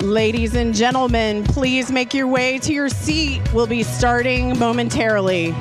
Ladies and gentlemen, please make your way to your seat. We'll be starting momentarily.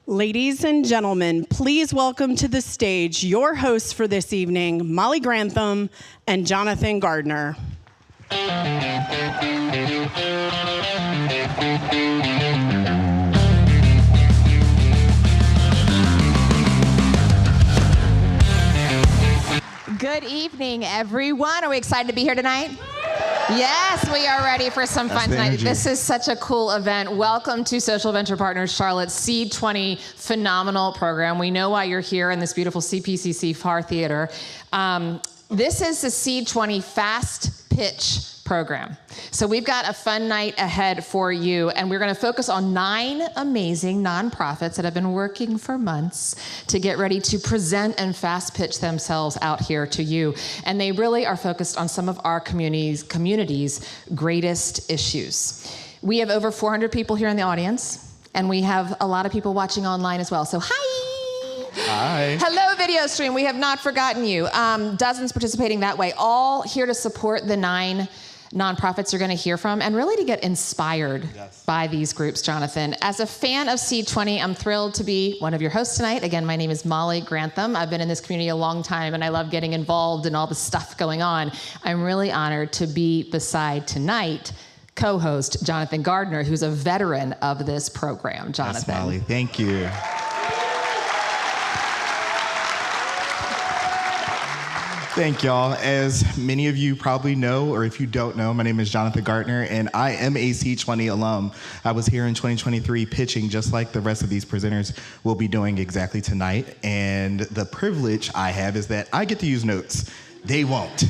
Ladies and gentlemen, please welcome to the stage your hosts for this evening, Molly Grantham and Jonathan Gardner. Good evening, everyone. Are we excited to be here tonight? Yes, we are ready for some fun tonight. This is such a cool event. Welcome to Social Venture Partners Charlotte's SEED20 phenomenal program. We know why you're here in this beautiful CPCC FAR Theater. This is the SEED20 Fast Pitch program. So we've got a fun night ahead for you, and we're going to focus on 9 amazing nonprofits that have been working for months to get ready to present and fast pitch themselves out here to you. And they really are focused on some of our community's greatest issues. We have over 400 people here in the audience, and we have a lot of people watching online as well. So hi! Hi. Hello, video stream. We have not forgotten you. Dozens participating that way, all here to support the 9 nonprofits you're going to hear from, and really to get inspired by these groups, Jonathan. As a fan of SEED20, I'm thrilled to be one of your hosts tonight. Again, my name is Molly Grantham. I've been in this community a long time, and I love getting involved in all the stuff going on. I'm really honored to be beside tonight co-host Jonathan Gardner, who's a veteran of this program. Jonathan. Yes, Molly, thank you. Thank y'all. As many of you probably know, or if you don't know, my name is Jonathan Gardner, and I am a SEED20 alum. I was here in 2023 pitching just like the rest of these presenters will be doing exactly tonight. And the privilege I have is that I get to use notes. They won't.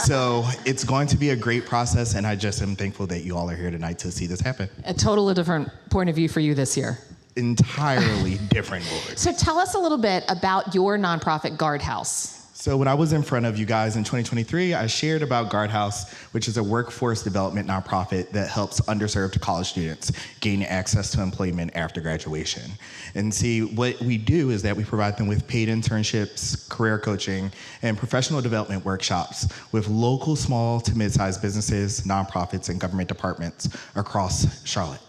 So it's going to be a great process, and I just am thankful that you all are here tonight to see this happen. A totally different point of view for you this year. Entirely different, Lord. So tell us a little bit about your nonprofit, Guardhouse. So when I was in front of you guys in 2023, I shared about Guardhouse, which is a workforce development nonprofit that helps underserved college students gain access to employment after graduation. And see, what we do is that we provide them with paid internships, career coaching, and professional development workshops with local small to mid-sized businesses, nonprofits, and government departments across Charlotte.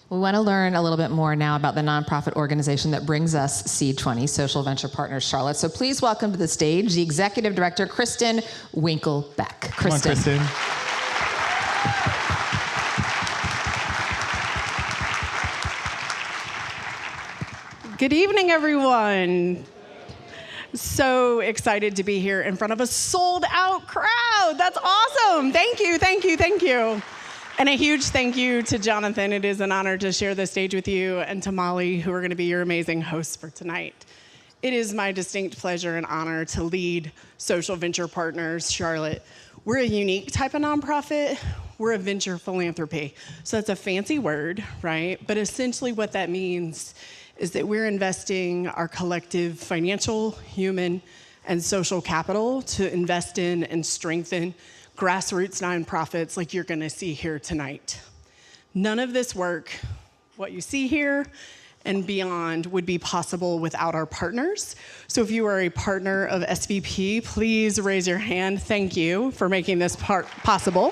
We want to learn a little bit more now about the nonprofit organization that brings us SEED20, Social Venture Partners Charlotte. So please welcome to the stage the Executive Director, Kristen Winklebeck. Come on, Kristen. Good evening, everyone. So excited to be here in front of a sold-out crowd. That's awesome. Thank you, thank you, thank you. And a huge thank you to Jonathan. It is an honor to share the stage with you, and to Molly, who are going to be your amazing hosts for tonight. It is my distinct pleasure and honor to lead Social Venture Partners Charlotte. We're a unique type of nonprofit. We're a venture philanthropy. So that's a fancy word, right? But essentially what that means is that we're investing our collective financial, human, and social capital to invest in and strengthen grassroots nonprofits like you're going to see here tonight. None of this work, what you see here and beyond, would be possible without our partners. So if you are a partner of SVP, please raise your hand. Thank you for making this part possible.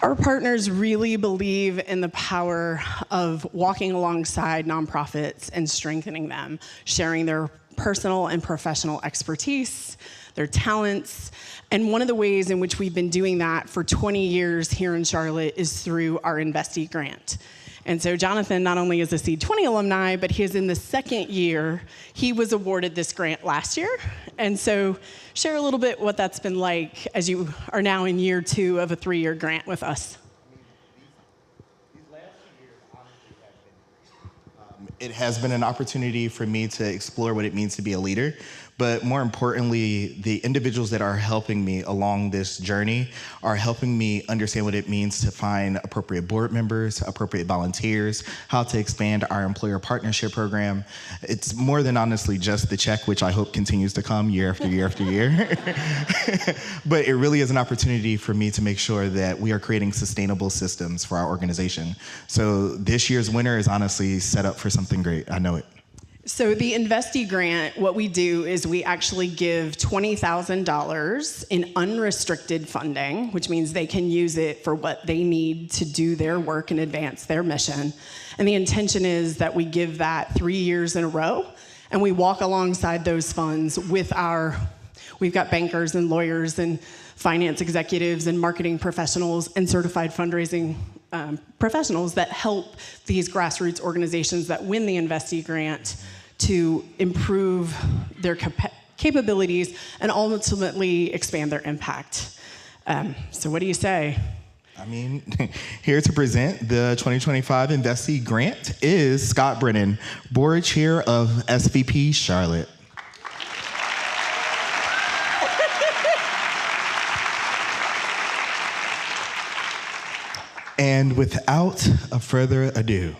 Our partners really believe in the power of walking alongside nonprofits and strengthening them, sharing their personal and professional expertise, their talents. And one of the ways in which we've been doing that for 20 years here in Charlotte is through our Investee grant. And so Jonathan not only is a SEED20 alumni, but he is in the 2nd year. He was awarded this grant last year. And so share a little bit what that's been like as you are now in year 2 of a 3-year grant with us. It has been an opportunity for me to explore what it means to be a leader, but more importantly, the individuals that are helping me along this journey are helping me understand what it means to find appropriate board members, appropriate volunteers, how to expand our employer partnership program. It's more than honestly just the check, which I hope continues to come year after year after year. But it really is an opportunity for me to make sure that we are creating sustainable systems for our organization. So this year's winner is honestly set up for something great. I know it. So the Investee grant, what we do is we actually give $20,000 in unrestricted funding, which means they can use it for what they need to do their work and advance their mission. And the intention is that we give that 3 years in a row, and we walk alongside those funds with we've got bankers and lawyers and finance executives and marketing professionals and certified fundraising professionals that help these grassroots organizations that win the Investee grant to improve their capabilities and ultimately expand their impact. So what do you say? I mean, here to present the 2025 Investee grant is Scott Brennan, Board Chair of SVP Charlotte. And without further ado,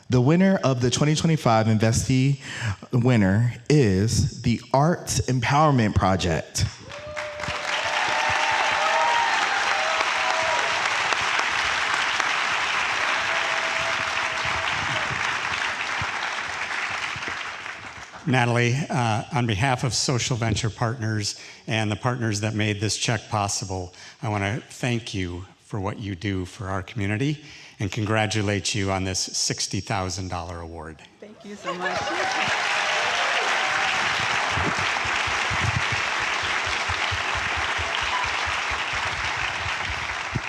the winner of the 2025 Investee winner is the Arts Empowerment Project. Natalie, on behalf of Social Venture Partners and the partners that made this check possible, I want to thank you for what you do for our community and congratulate you on this $60,000 award. Thank you so much.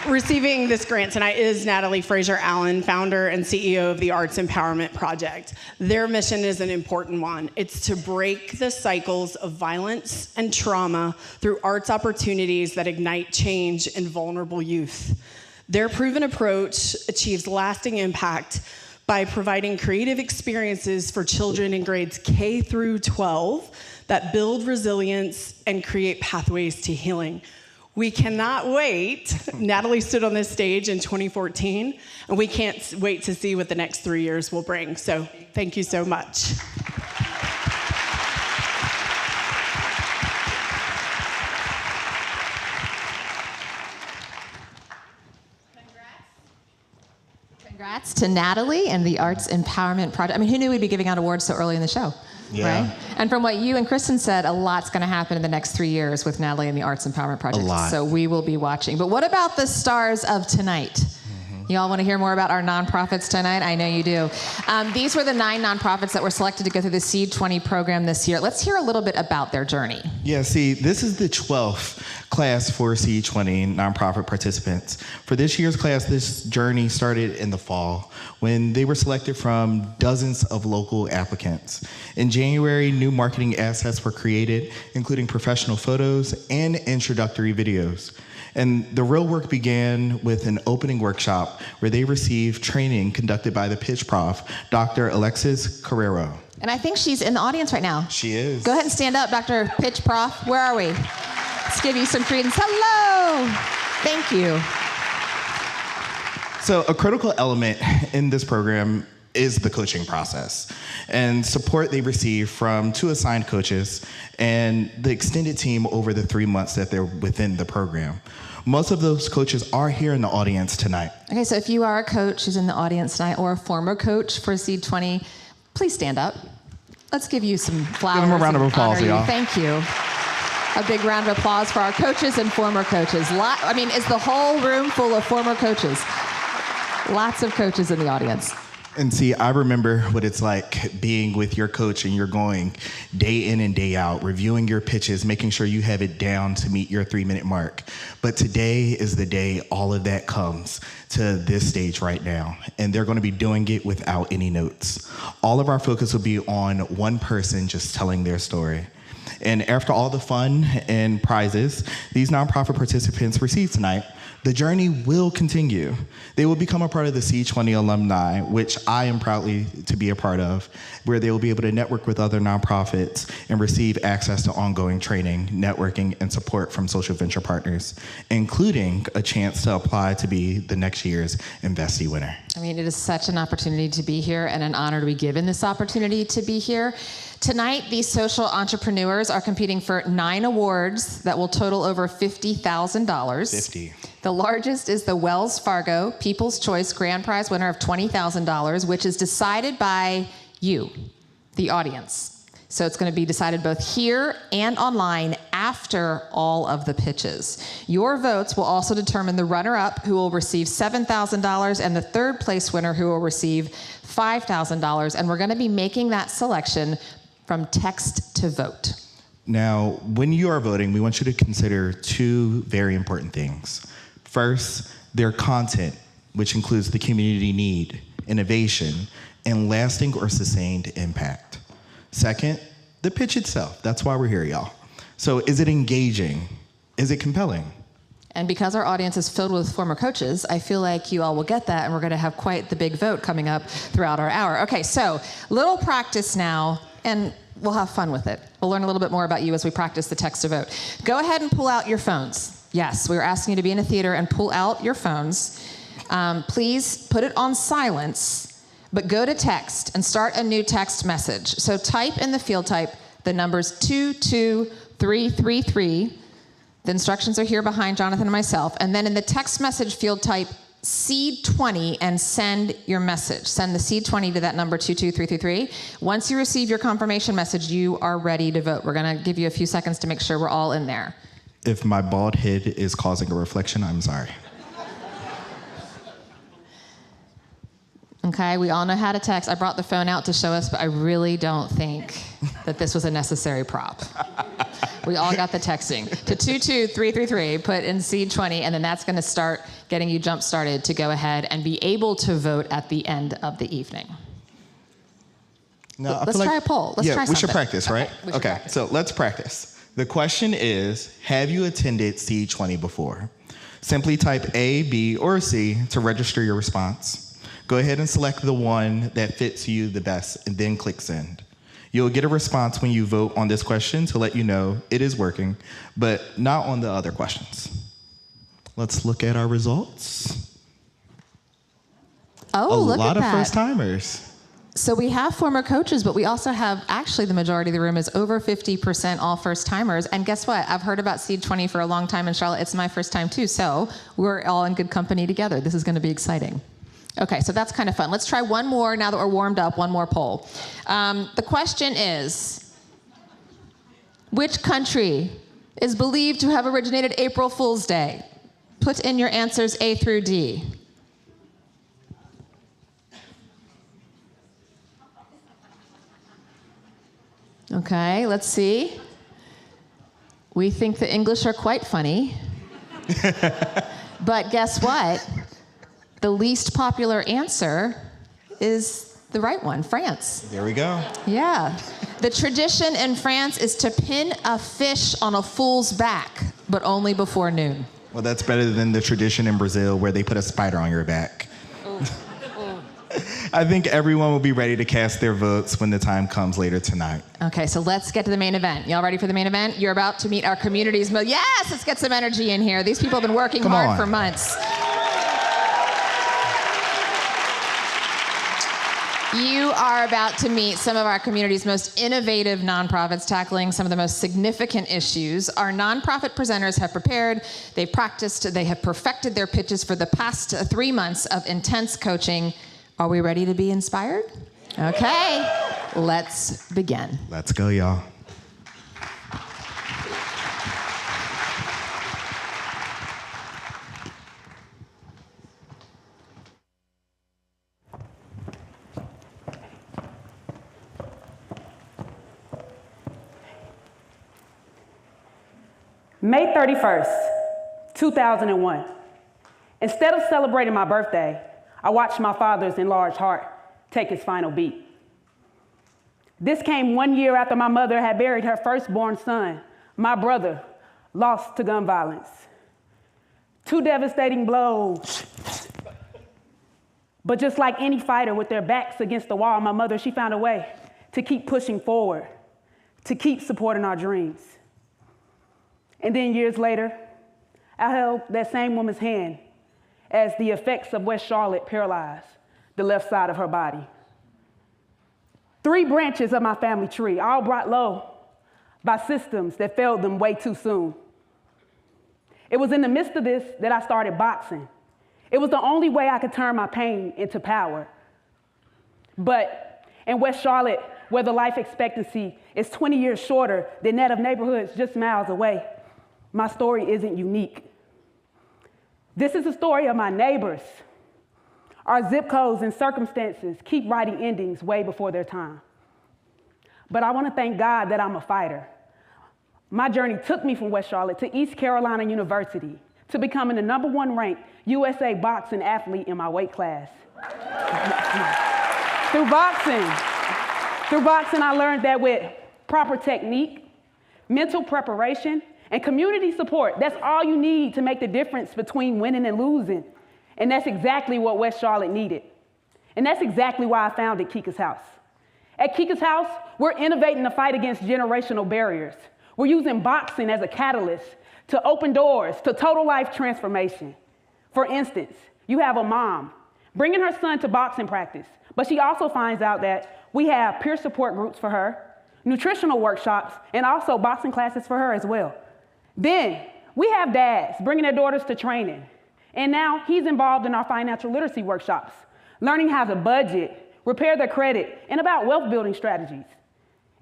Receiving this grant tonight is Natalie Fraser-Allen, founder and CEO of the Arts Empowerment Project. Their mission is an important one. It's to break the cycles of violence and trauma through arts opportunities that ignite change in vulnerable youth. Their proven approach achieves lasting impact by providing creative experiences for children in grades K through 12 that build resilience and create pathways to healing. We cannot wait. Natalie stood on this stage in 2014, and we can't wait to see what the next 3 years will bring. So thank you so much. Congrats to Natalie and the Arts Empowerment Project. I mean, who knew we'd be giving out awards so early in the show? Yeah. Right? And from what you and Kristen said, a lot's going to happen in the next 3 years with Natalie and the Arts Empowerment Project. A lot. So we will be watching. But what about the stars of tonight? You all want to hear more about our nonprofits tonight? I know you do. These were the 9 nonprofits that were selected to go through the SEED20 program this year. Let's hear a little bit about their journey. Yeah, see, this is the 12th class for SEED20 nonprofit participants. For this year's class, this journey started in the fall when they were selected from dozens of local applicants. In January, new marketing assets were created, including professional photos and introductory videos. And the real work began with an opening workshop where they received training conducted by the pitch prof, Dr. Alexis Carrero. And I think she's in the audience right now. She is. Go ahead and stand up, Dr. Pitch Prof. Where are we? Let's give you some credence. Hello. Thank you. So a critical element in this program is the coaching process and support they receive from 2 assigned coaches and the extended team over the 3 months that they're within the program. Most of those coaches are here in the audience tonight. Okay, so if you are a coach who's in the audience tonight or a former coach for SEED20, please stand up. Let's give you some flowers. Give them a round of applause, y'all. Thank you. A big round of applause for our coaches and former coaches. I mean, is the whole room full of former coaches? Lots of coaches in the audience. And see, I remember what it's like being with your coach and you're going day in and day out, reviewing your pitches, making sure you have it down to meet your 3-minute mark. But today is the day all of that comes to this stage right now. And they're going to be doing it without any notes. All of our focus will be on one person just telling their story. And after all the fun and prizes these nonprofit participants receive tonight, the journey will continue. They will become a part of the SEED20 alumni, which I am proudly to be a part of, where they will be able to network with other nonprofits and receive access to ongoing training, networking, and support from social venture partners, including a chance to apply to be the next year's Investee winner. I mean, it is such an opportunity to be here and an honor to be given this opportunity to be here. Tonight, these social entrepreneurs are competing for 9 awards that will total over $50,000. 50. The largest is the Wells Fargo People's Choice Grand Prize winner of $20,000, which is decided by you. the audience. So it's going to be decided both here and online after all of the pitches. Your votes will also determine the runner-up, who will receive $7,000, and the third place winner, who will receive $5,000. And we're going to be making that selection from text to vote. Now, when you are voting, we want you to consider two very important things. First, their content, which includes the community need, innovation, and lasting or sustained impact. Second, the pitch itself. That's why we're here, y'all. So is it engaging? Is it compelling? And because our audience is filled with former coaches, I feel like you all will get that, and we're going to have quite the big vote coming up throughout our hour. Okay, so little practice now, and we'll have fun with it. We'll learn a little bit more about you as we practice the text to vote. Go ahead and pull out your phones. Yes, we were asking you to be in a theater and pull out your phones. Please put it on silence. But go to text and start a new text message. So type in the field type the numbers 22333. The instructions are here behind Jonathan and myself. And then in the text message field type SEED20 and send your message. Send the SEED20 to that number 22333. Once you receive your confirmation message, you are ready to vote. We're going to give you a few seconds to make sure we're all in there. If my bald head is causing a reflection, I'm sorry. Okay, we all know how to text. I brought the phone out to show us, but I really don't think that this was a necessary prop. We all got the texting. To 22333, put in SEED20, and then that's going to start getting you jump-started to go ahead and be able to vote at the end of the evening. Now, let's try a poll. Let's try something. We should practice, right? Okay, practice. So let's practice. The question is, have you attended SEED20 before? Simply type A, B, or C to register your response. Go ahead and select the one that fits you the best, and then click send. You'll get a response when you vote on this question to let you know it is working, but not on the other questions. Let's look at our results. Oh, look at that. A lot of first-timers. So we have former coaches, but we also have, actually the majority of the room is over 50% all first-timers. And guess what? I've heard about SEED20 for a long time in Charlotte. It's my first time too, so we're all in good company together. This is going to be exciting. Okay, so that's kind of fun. Let's try one more now that we're warmed up, one more poll. The question is, which country is believed to have originated April Fool's Day? Put in your answers A through D. Okay, let's see. We think the English are quite funny. But guess what? The least popular answer is the right one, France. There we go. Yeah. The tradition in France is to pin a fish on a fool's back, but only before noon. Well, that's better than the tradition in Brazil where they put a spider on your back. I think everyone will be ready to cast their votes when the time comes later tonight. Okay, so let's get to the main event. Y'all ready for the main event? You're about to meet our community's yes, let's get some energy in here. These people have been working hard for months. You are about to meet some of our community's most innovative nonprofits tackling some of the most significant issues. Our nonprofit presenters have prepared, they've practiced, they have perfected their pitches for the past 3 months of intense coaching. Are we ready to be inspired? Okay, let's begin. Let's go, y'all. May 31st, 2001. Instead of celebrating my birthday, I watched my father's enlarged heart take his final beat. This came 1 year after my mother had buried her firstborn son, my brother, lost to gun violence. 2 devastating blows. But just like any fighter with their backs against the wall, my mother, she found a way to keep pushing forward, to keep supporting our dreams. And then years later, I held that same woman's hand as the effects of West Charlotte paralyzed the left side of her body. 3 branches of my family tree, all brought low by systems that failed them way too soon. It was in the midst of this that I started boxing. It was the only way I could turn my pain into power. But in West Charlotte, where the life expectancy is 20 years shorter than that of neighborhoods just miles away, my story isn't unique. This is the story of my neighbors. Our zip codes and circumstances keep writing endings way before their time. But I want to thank God that I'm a fighter. My journey took me from West Charlotte to East Carolina University to becoming the #1 ranked USA boxing athlete in my weight class. Through boxing, I learned that with proper technique, mental preparation, and community support, that's all you need to make the difference between winning and losing. And that's exactly what West Charlotte needed. And that's exactly why I founded Kika's House. At Kika's House, we're innovating the fight against generational barriers. We're using boxing as a catalyst to open doors to total life transformation. For instance, you have a mom bringing her son to boxing practice, but she also finds out that we have peer support groups for her, nutritional workshops, and also boxing classes for her as well. Then we have dads bringing their daughters to training, and now he's involved in our financial literacy workshops, learning how to budget, repair their credit, and about wealth building strategies.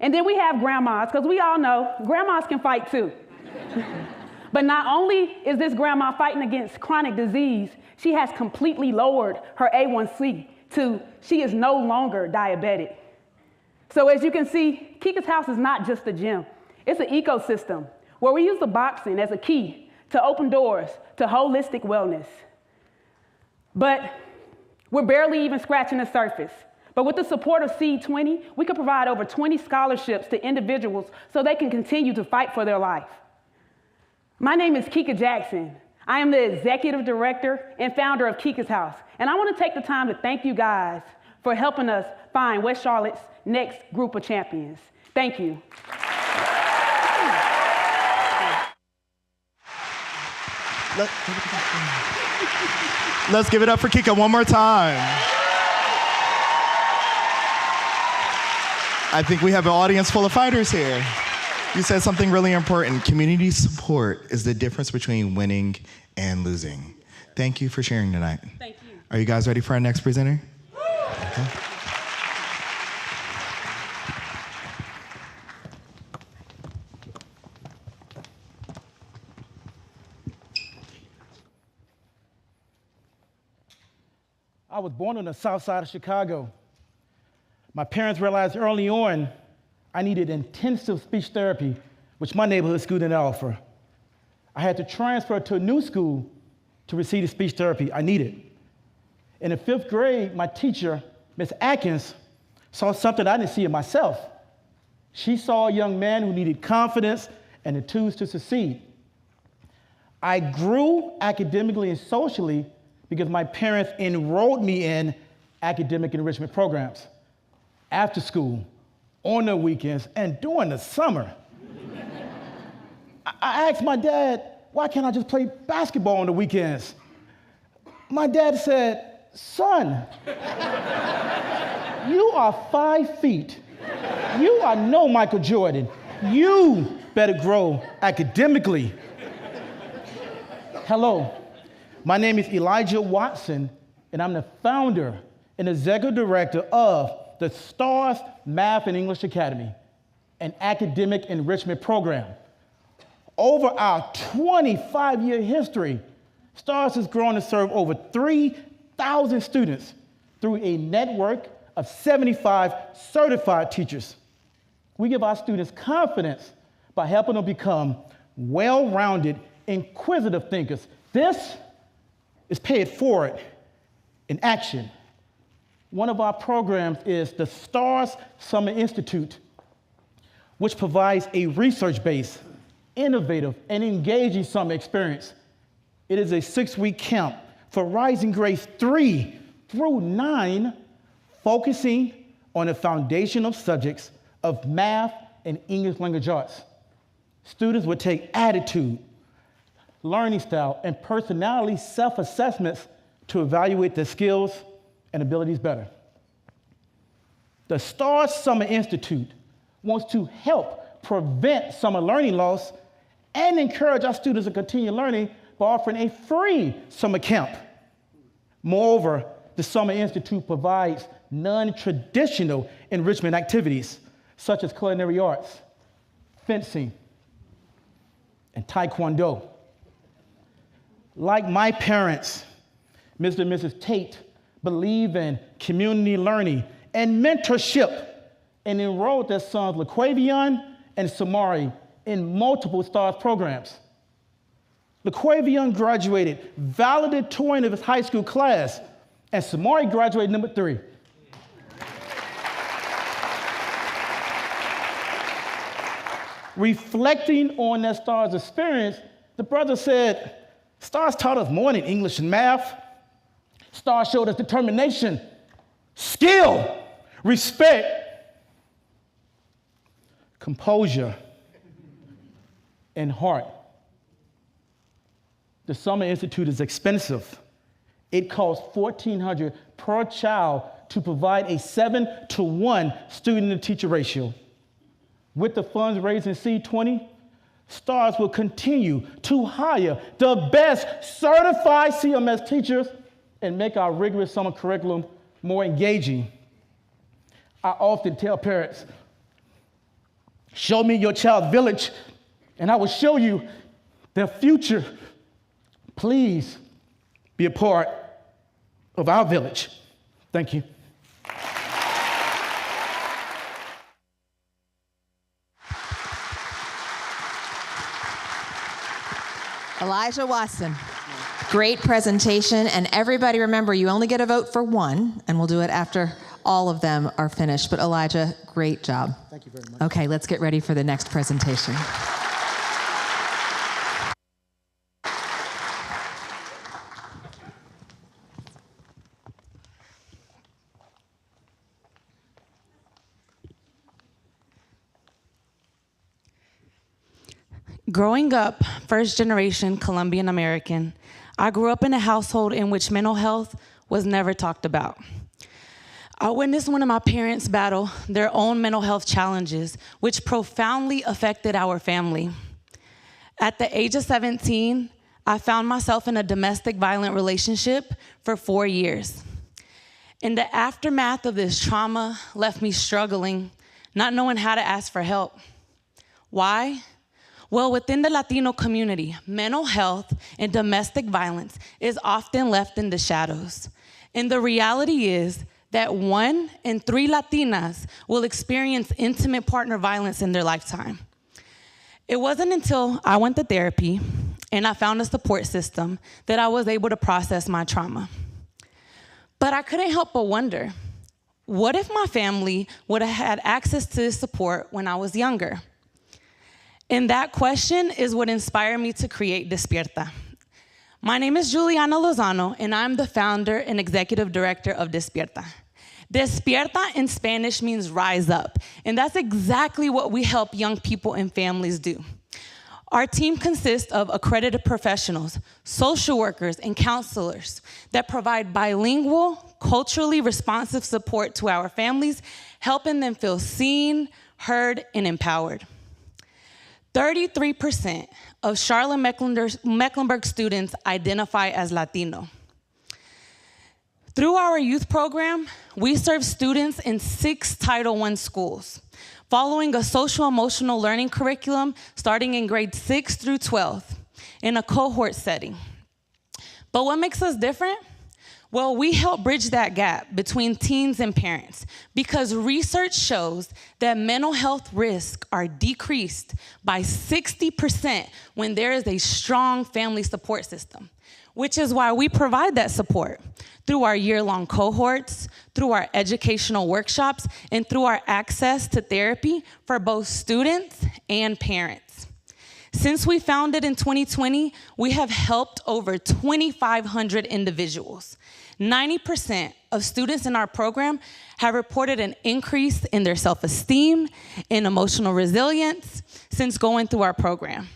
And then we have grandmas, because we all know grandmas can fight too. But not only is this grandma fighting against chronic disease, she has completely lowered her A1C to she is no longer diabetic. So as you can see, Kika's House is not just a gym. It's an ecosystem where we use the boxing as a key to open doors to holistic wellness. But we're barely even scratching the surface. But with the support of SEED20, we could provide over 20 scholarships to individuals so they can continue to fight for their life. My name is Kika Jackson. I am the executive director and founder of Kika's House. And I want to take the time to thank you guys for helping us find West Charlotte's next group of champions. Thank you. Let's give it up for Kika one more time. I think we have an audience full of fighters here. You said something really important. Community support is the difference between winning and losing. Thank you for sharing tonight. Thank you. Are you guys ready for our next presenter? Okay. I was born on the south side of Chicago. My parents realized early on I needed intensive speech therapy, which my neighborhood school didn't offer. I had to transfer to a new school to receive the speech therapy I needed. In the 5th grade, my teacher, Ms. Atkins, saw something I didn't see in myself. She saw a young man who needed confidence and the tools to succeed. I grew academically and socially because my parents enrolled me in academic enrichment programs, after school, on the weekends, and during the summer. I asked my dad, why can't I just play basketball on the weekends? My dad said, son, you are 5 feet. You are no Michael Jordan. You better grow academically. Hello, my name is Elijah Watson, and I'm the founder and executive director of the STARS Math and English Academy, an academic enrichment program. Over our 25-year history, STARS has grown to serve over 3,000 students through a network of 75 certified teachers. We give our students confidence by helping them become well-rounded, inquisitive thinkers. This is Pay It Forward in action. One of our programs is the STARS Summer Institute, which provides a research-based, innovative, and engaging summer experience. It is a 6-week camp for rising grades 3 through 9, focusing on the foundational subjects of math and English language arts. Students would take attitude, learning style, and personality self-assessments to evaluate their skills and abilities better. The STARS Summer Institute wants to help prevent summer learning loss and encourage our students to continue learning by offering a free summer camp. Moreover, the Summer Institute provides non-traditional enrichment activities such as culinary arts, fencing, and taekwondo. Like my parents, Mr. and Mrs. Tate believe in community learning and mentorship and enrolled their sons LaQuavion and Samari in multiple STARS programs. LaQuavion graduated valedictorian of his high school class, and Samari graduated number 3. Reflecting on that STARS experience, the brother said, STARS taught us more than English and math. STARS showed us determination, skill, respect, composure, and heart. The Summer Institute is expensive. It costs $1,400 per child to provide a 7-to-1 student-to-teacher ratio. With the funds raised in SEED20, STARS will continue to hire the best certified CMS teachers and make our rigorous summer curriculum more engaging. I often tell parents, show me your child's village, and I will show you their future. Please be a part of our village. Thank you. Elijah Watson, great presentation. And everybody remember, you only get a vote for one, and we'll do it after all of them are finished. But Elijah, great job. Thank you very much. Okay, let's get ready for the next presentation. Growing up, first-generation Colombian American, I grew up in a household in which mental health was never talked about. I witnessed one of my parents battle their own mental health challenges, which profoundly affected our family. At the age of 17, I found myself in a domestic violent relationship for 4 years. And the aftermath of this trauma left me struggling, not knowing how to ask for help. Why? Well, within the Latino community, mental health and domestic violence is often left in the shadows. And the reality is that 1 in 3 Latinas will experience intimate partner violence in their lifetime. It wasn't until I went to therapy and I found a support system that I was able to process my trauma. But I couldn't help but wonder, what if my family would have had access to this support when I was younger? And that question is what inspired me to create Despierta. My name is Juliana Lozano, and I'm the founder and executive director of Despierta. Despierta in Spanish means rise up, and that's exactly what we help young people and families do. Our team consists of accredited professionals, social workers, and counselors that provide bilingual, culturally responsive support to our families, helping them feel seen, heard, and empowered. 33% of Charlotte-Mecklenburg students identify as Latino. Through our youth program, we serve students in 6 Title I schools, following a social-emotional learning curriculum starting in grades 6 through 12 in a cohort setting. But what makes us different? Well, we help bridge that gap between teens and parents because research shows that mental health risks are decreased by 60% when there is a strong family support system, which is why we provide that support through our year-long cohorts, through our educational workshops, and through our access to therapy for both students and parents. Since we founded in 2020, we have helped over 2,500 individuals. 90% of students in our program have reported an increase in their self-esteem and emotional resilience since going through our program.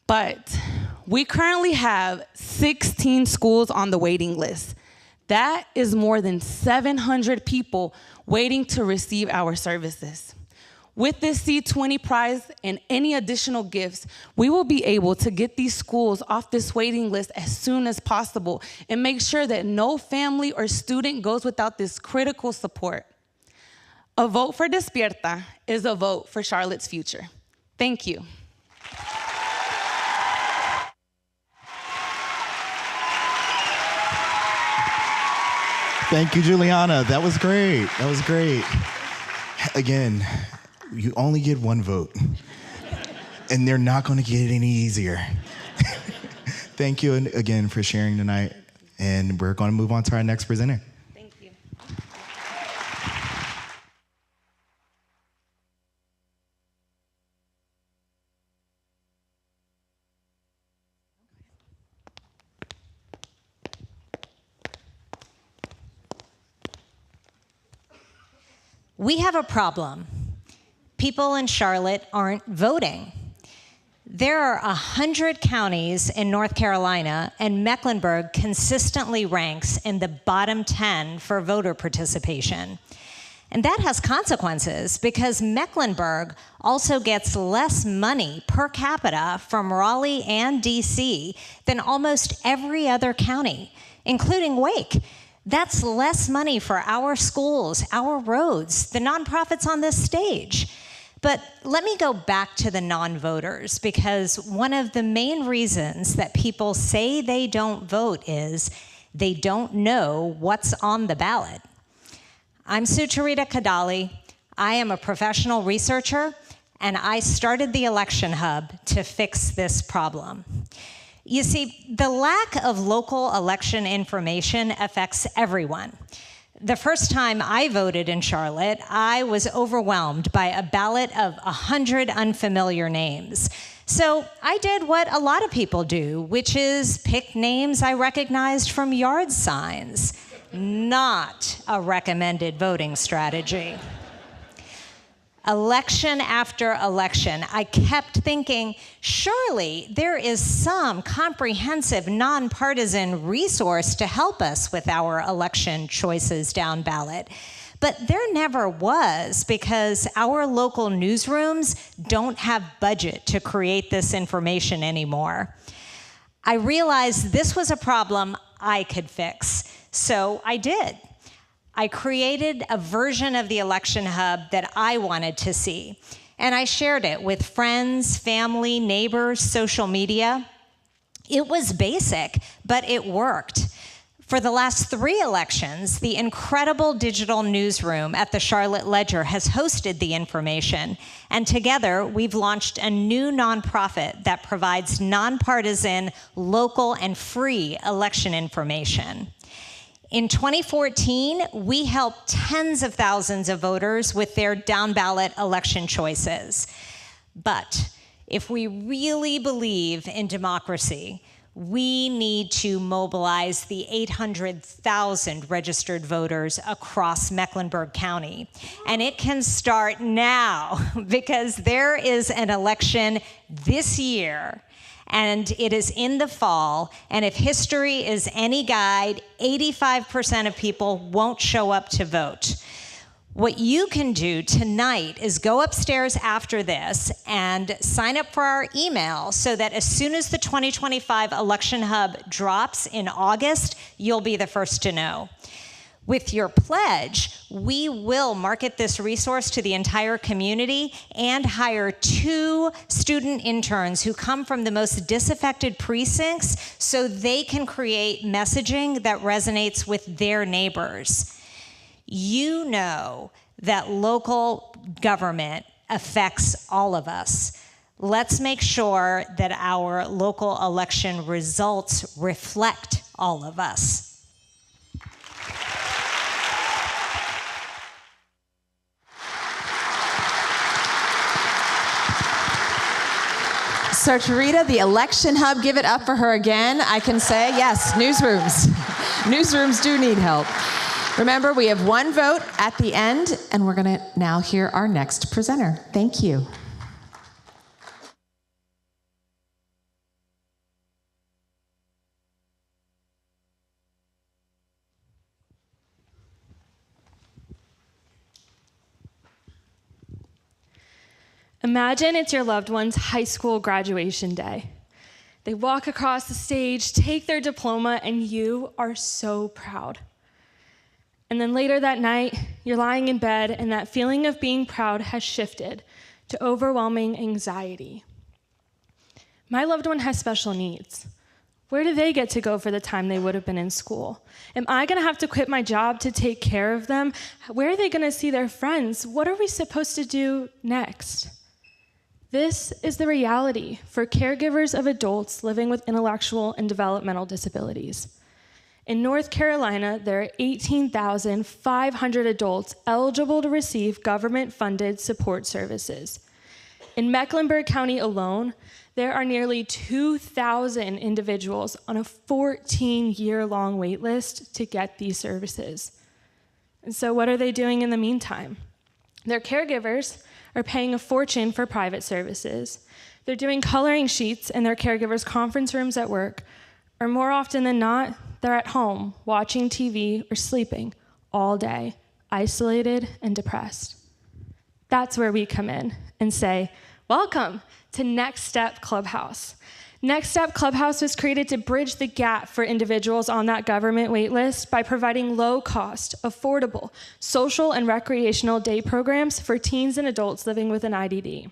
But we currently have 16 schools on the waiting list. That is more than 700 people waiting to receive our services. With this SEED20 prize and any additional gifts, we will be able to get these schools off this waiting list as soon as possible and make sure that no family or student goes without this critical support. A vote for Despierta is a vote for Charlotte's future. Thank you. Thank you, Juliana. That was great. That was great. Again, you only get one vote, and they're not going to get it any easier. Thank you again for sharing tonight, and we're going to move on to our next presenter. Thank you. We have a problem. People in Charlotte aren't voting. There are 100 counties in North Carolina, and Mecklenburg consistently ranks in the bottom 10 for voter participation. And that has consequences because Mecklenburg also gets less money per capita from Raleigh and DC than almost every other county, including Wake. That's less money for our schools, our roads, the nonprofits on this stage. But let me go back to the non-voters, because one of the main reasons that people say they don't vote is they don't know what's on the ballot. I'm Sucharita Kadali. I am a professional researcher, and I started the Election Hub to fix this problem. You see, the lack of local election information affects everyone. The first time I voted in Charlotte, I was overwhelmed by a ballot of 100 unfamiliar names. So I did what a lot of people do, which is pick names I recognized from yard signs. Not a recommended voting strategy. Election after election, I kept thinking, surely there is some comprehensive, nonpartisan resource to help us with our election choices down ballot. But there never was, because our local newsrooms don't have budget to create this information anymore. I realized this was a problem I could fix, so I did. I created a version of the Election Hub that I wanted to see, and I shared it with friends, family, neighbors, social media. It was basic, but it worked. For the last 3 elections, the incredible digital newsroom at the Charlotte Ledger has hosted the information, and together we've launched a new nonprofit that provides nonpartisan, local, and free election information. In 2014, we helped tens of thousands of voters with their down-ballot election choices. But if we really believe in democracy, we need to mobilize the 800,000 registered voters across Mecklenburg County. And it can start now, because there is an election this year, and it is in the fall, and if history is any guide, 85% of people won't show up to vote. What you can do tonight is go upstairs after this and sign up for our email so that as soon as the 2025 Election Hub drops in August, you'll be the first to know. With your pledge, we will market this resource to the entire community and hire 2 student interns who come from the most disaffected precincts so they can create messaging that resonates with their neighbors. You know that local government affects all of us. Let's make sure that our local election results reflect all of us. Sucharita, the Election Hub, give it up for her again. I can say, yes, newsrooms. Newsrooms do need help. Remember, we have 1 vote at the end, and we're going to now hear our next presenter. Thank you. Imagine it's your loved one's high school graduation day. They walk across the stage, take their diploma, and you are so proud. And then later that night, you're you're lying in bed, and that feeling of being proud has shifted to overwhelming anxiety. My loved one has special needs. Where do they get to go for the time they would have been in school? Am I going to have to quit my job to take care of them? Where are they going to see their friends? What are we supposed to do next? This is the reality for caregivers of adults living with intellectual and developmental disabilities. In North Carolina, there are 18,500 adults eligible to receive government-funded support services. In Mecklenburg County alone, there are nearly 2,000 individuals on a 14-year-long wait list to get these services. And so what are they doing in the meantime? Their caregivers are paying a fortune for private services. They're doing coloring sheets in their caregivers' conference rooms at work, or more often than not, they're at home watching TV or sleeping all day, isolated and depressed. That's where we come in and say, welcome to Next Step Clubhouse. Next Step Clubhouse was created to bridge the gap for individuals on that government wait list by providing low-cost, affordable, social and recreational day programs for teens and adults living with an IDD.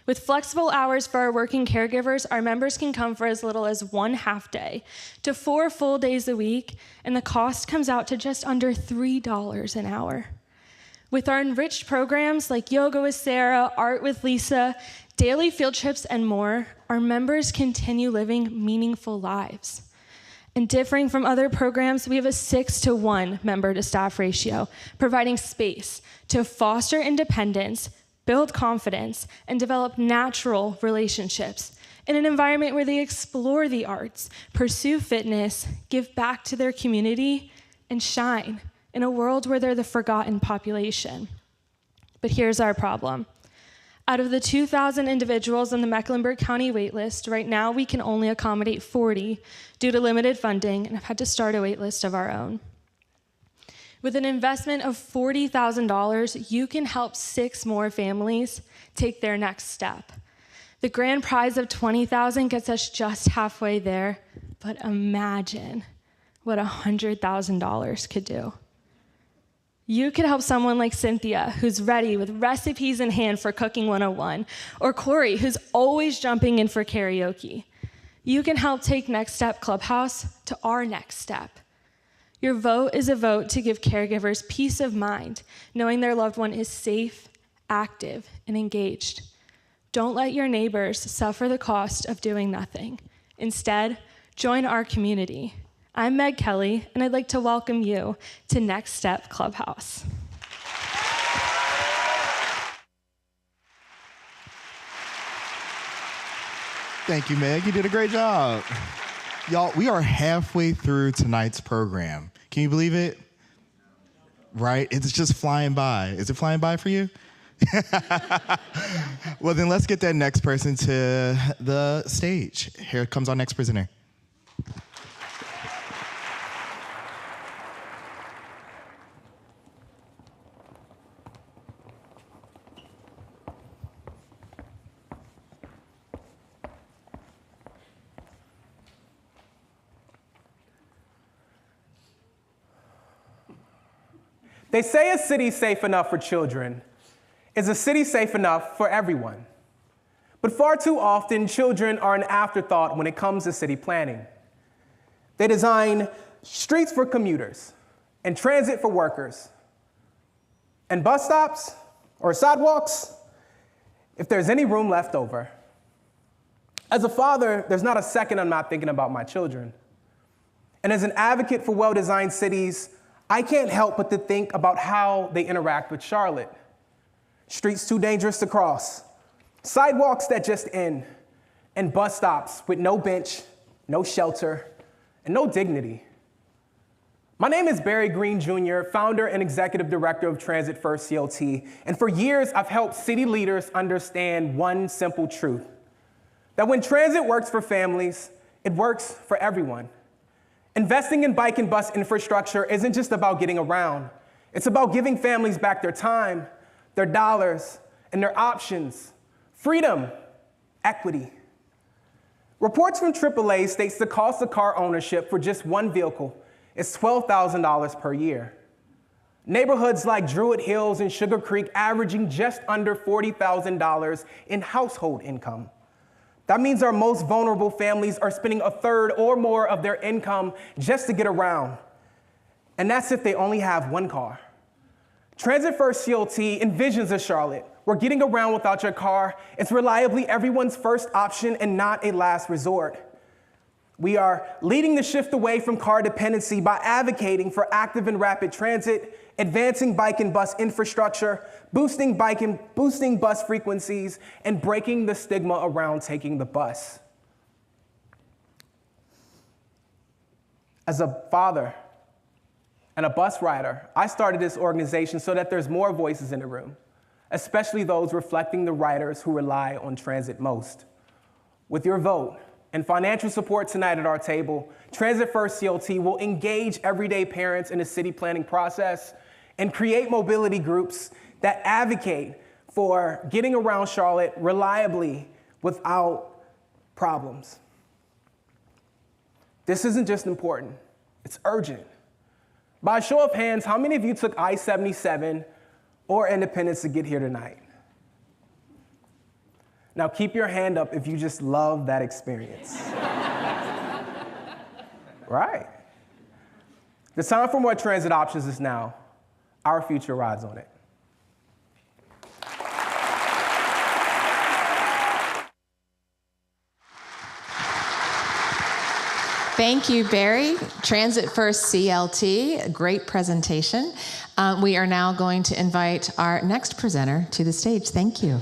With flexible hours for our working caregivers, our members can come for as little as 1 half day to 4 full days a week, and the cost comes out to just under $3 an hour. With our enriched programs like Yoga with Sarah, Art with Lisa, daily field trips, and more, our members continue living meaningful lives. And differing from other programs, we have a 6-to-1 member-to-staff ratio, providing space to foster independence, build confidence, and develop natural relationships in an environment where they explore the arts, pursue fitness, give back to their community, and shine in a world where they're the forgotten population. But here's our problem. Out of the 2,000 individuals on the Mecklenburg County waitlist, right now we can only accommodate 40 due to limited funding and have had to start a waitlist of our own. With an investment of $40,000, you can help 6 more families take their next step. The grand prize of $20,000 gets us just halfway there, but imagine what $100,000 could do. You could help someone like Cynthia, who's ready with recipes in hand for Cooking 101, or Corey, who's always jumping in for karaoke. You can help take Next Step Clubhouse to our next step. Your vote is a vote to give caregivers peace of mind, knowing their loved one is safe, active, and engaged. Don't let your neighbors suffer the cost of doing nothing. Instead, join our community. I'm Meg Kelly, and I'd like to welcome you to Next Step Clubhouse. Thank you, Meg. You did a great job. Y'all, we are halfway through tonight's program. Can you believe it? Right? It's just flying by. Is it flying by for you? Well, then let's get that next person to the stage. Here comes our next presenter. They say a city safe enough for children is a city safe enough for everyone. But far too often, children are an afterthought when it comes to city planning. They design streets for commuters and transit for workers and bus stops or sidewalks if there's any room left over. As a father, there's not a second I'm not thinking about my children. And as an advocate for well-designed cities, I can't help but to think about how they interact with Charlotte. Streets too dangerous to cross, sidewalks that just end, and bus stops with no bench, no shelter, and no dignity. My name is Barry Green Jr., founder and executive director of Transit First CLT, and for years I've helped city leaders understand one simple truth, that when transit works for families, it works for everyone. Investing in bike and bus infrastructure isn't just about getting around. It's about giving families back their time, their dollars, and their options. Freedom, equity. Reports from AAA states the cost of car ownership for just one vehicle is $12,000 per year. Neighborhoods like Druid Hills and Sugar Creek averaging just under $40,000 in household income. That means our most vulnerable families are spending a third or more of their income just to get around. And that's if they only have one car. Transit First CLT envisions a Charlotte where getting around without your car is reliably everyone's first option and not a last resort. We are leading the shift away from car dependency by advocating for active and rapid transit, advancing bike and bus infrastructure, boosting bus frequencies, and breaking the stigma around taking the bus. As a father and a bus rider, I started this organization so that there's more voices in the room, especially those reflecting the riders who rely on transit most. With your vote and financial support tonight at our table, Transit First CLT will engage everyday parents in the city planning process and create mobility groups that advocate for getting around Charlotte reliably without problems. This isn't just important, it's urgent. By a show of hands, how many of you took I-77 or Independence to get here tonight? Now keep your hand up if you just love that experience. Right. The time for more transit options is now. Our future rides on it. Thank you, Barry. Transit First CLT, great presentation. We are now going to invite our next presenter to the stage. Thank you.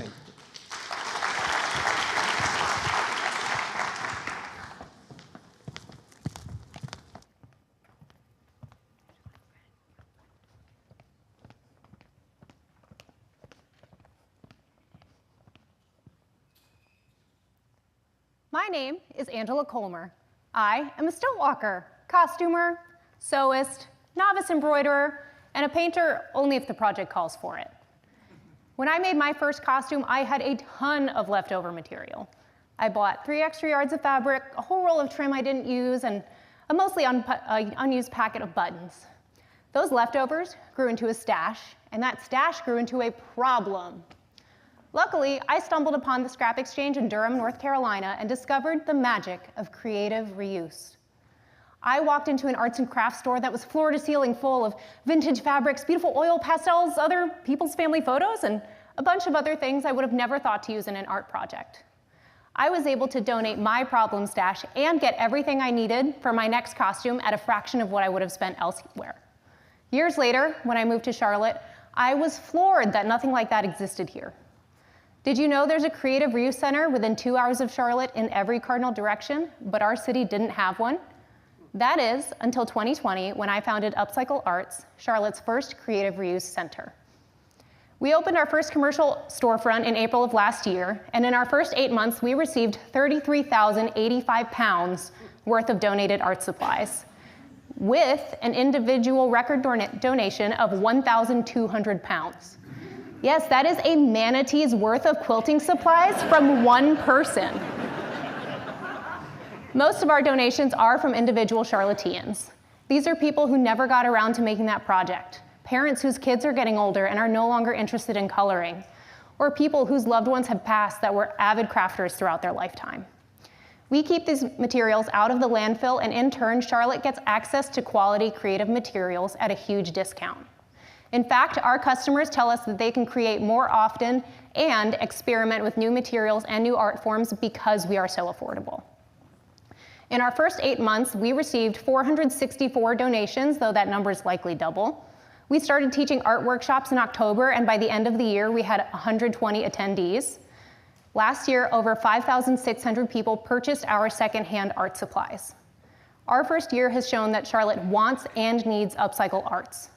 My name is Angela Colmer. I am a stilt walker, costumer, sewist, novice embroiderer, and a painter only if the project calls for it. When I made my first costume, I had a ton of leftover material. I bought 3 extra yards of fabric, a whole roll of trim I didn't use, and a mostly unused packet of buttons. Those leftovers grew into a stash, and that stash grew into a problem. Luckily, I stumbled upon the Scrap Exchange in Durham, North Carolina, and discovered the magic of creative reuse. I walked into an arts and crafts store that was floor to ceiling full of vintage fabrics, beautiful oil pastels, other people's family photos, and a bunch of other things I would have never thought to use in an art project. I was able to donate my problem stash and get everything I needed for my next costume at a fraction of what I would have spent elsewhere. Years later, when I moved to Charlotte, I was floored that nothing like that existed here. Did you know there's a creative reuse center within 2 hours of Charlotte in every cardinal direction, but our city didn't have one? That is, until 2020, when I founded Upcycle Arts, Charlotte's first creative reuse center. We opened our first commercial storefront in April of last year, and in our first 8 months, we received 33,085 pounds worth of donated art supplies, with an individual record donation of 1,200 pounds. Yes, that is a manatee's worth of quilting supplies from one person. Most of our donations are from individual Charlotteans. These are people who never got around to making that project, parents whose kids are getting older and are no longer interested in coloring, or people whose loved ones have passed that were avid crafters throughout their lifetime. We keep these materials out of the landfill, and in turn, Charlotte gets access to quality creative materials at a huge discount. In fact, our customers tell us that they can create more often and experiment with new materials and new art forms because we are so affordable. In our first 8 months, we received 464 donations, though that number is likely double. We started teaching art workshops in October, and by the end of the year, we had 120 attendees. Last year, over 5,600 people purchased our secondhand art supplies. Our first year has shown that Charlotte wants and needs upcycle arts.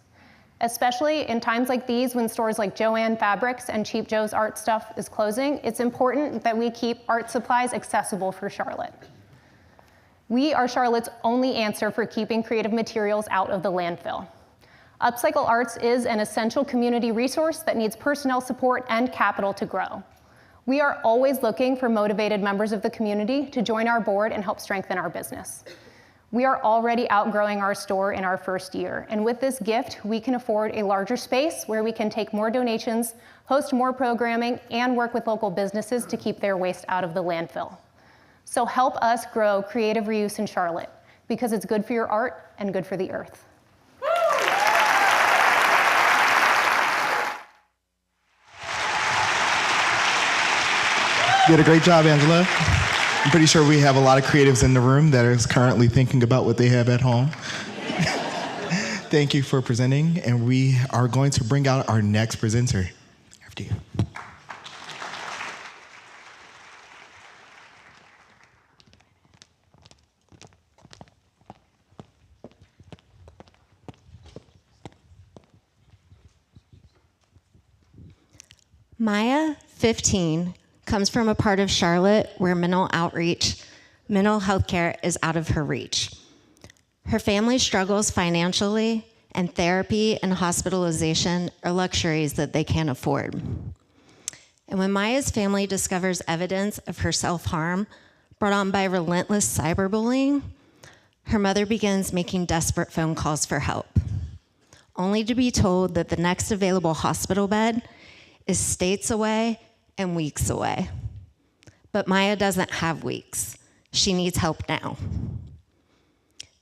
Especially in times like these when stores like Joann Fabrics and Cheap Joe's Art Stuff is closing, it's important that we keep art supplies accessible for Charlotte. We are Charlotte's only answer for keeping creative materials out of the landfill. Upcycle Arts is an essential community resource that needs personnel support and capital to grow. We are always looking for motivated members of the community to join our board and help strengthen our business. We are already outgrowing our store in our first year, and with this gift, we can afford a larger space where we can take more donations, host more programming, and work with local businesses to keep their waste out of the landfill. So help us grow creative reuse in Charlotte, because it's good for your art and good for the earth. You did a great job, Angela. I'm pretty sure we have a lot of creatives in the room that are currently thinking about what they have at home. Thank you for presenting, and we are going to bring out our next presenter. After you. Maya, 15, comes from a part of Charlotte where mental health care is out of her reach. Her family struggles financially, and therapy and hospitalization are luxuries that they can't afford. And when Maya's family discovers evidence of her self-harm brought on by relentless cyberbullying, her mother begins making desperate phone calls for help, only to be told that the next available hospital bed is states away and weeks away. But Maya doesn't have weeks. She needs help now.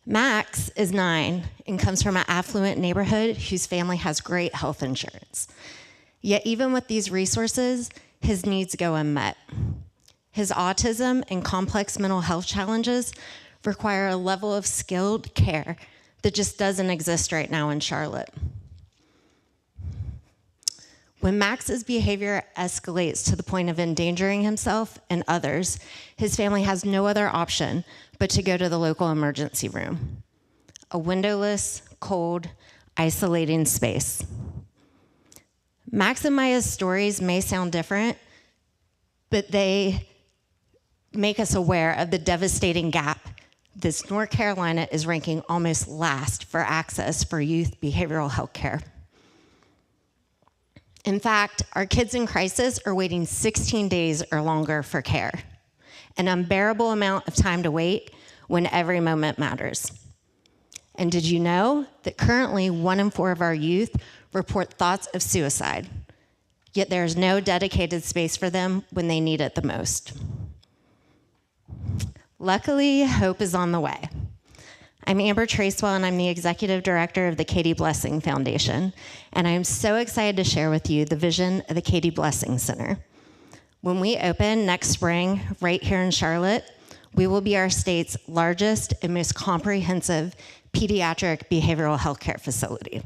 Max is 9 and comes from an affluent neighborhood whose family has great health insurance. Yet even with these resources, his needs go unmet. His autism and complex mental health challenges require a level of skilled care that just doesn't exist right now in Charlotte. When Max's behavior escalates to the point of endangering himself and others, his family has no other option but to go to the local emergency room, a windowless, cold, isolating space. Max and Maya's stories may sound different, but they make us aware of the devastating gap that North Carolina is ranking almost last for access for youth behavioral health care. In fact, our kids in crisis are waiting 16 days or longer for care, an unbearable amount of time to wait when every moment matters. And did you know that currently 1 in 4 of our youth report thoughts of suicide, yet there is no dedicated space for them when they need it the most? Luckily, hope is on the way. I'm Amber Tracewell, and I'm the Executive Director of the Katie Blessing Foundation, and I'm so excited to share with you the vision of the Katie Blessing Center. When we open next spring, right here in Charlotte, we will be our state's largest and most comprehensive pediatric behavioral health care facility.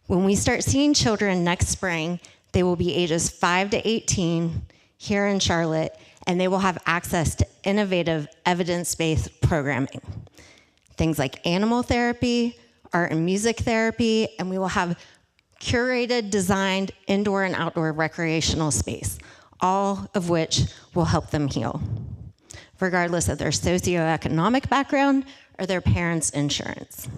When we start seeing children next spring, they will be ages 5 to 18 here in Charlotte, and they will have access to innovative evidence-based programming. Things like animal therapy, art and music therapy, and we will have curated, designed indoor and outdoor recreational space, all of which will help them heal, regardless of their socioeconomic background or their parents' insurance.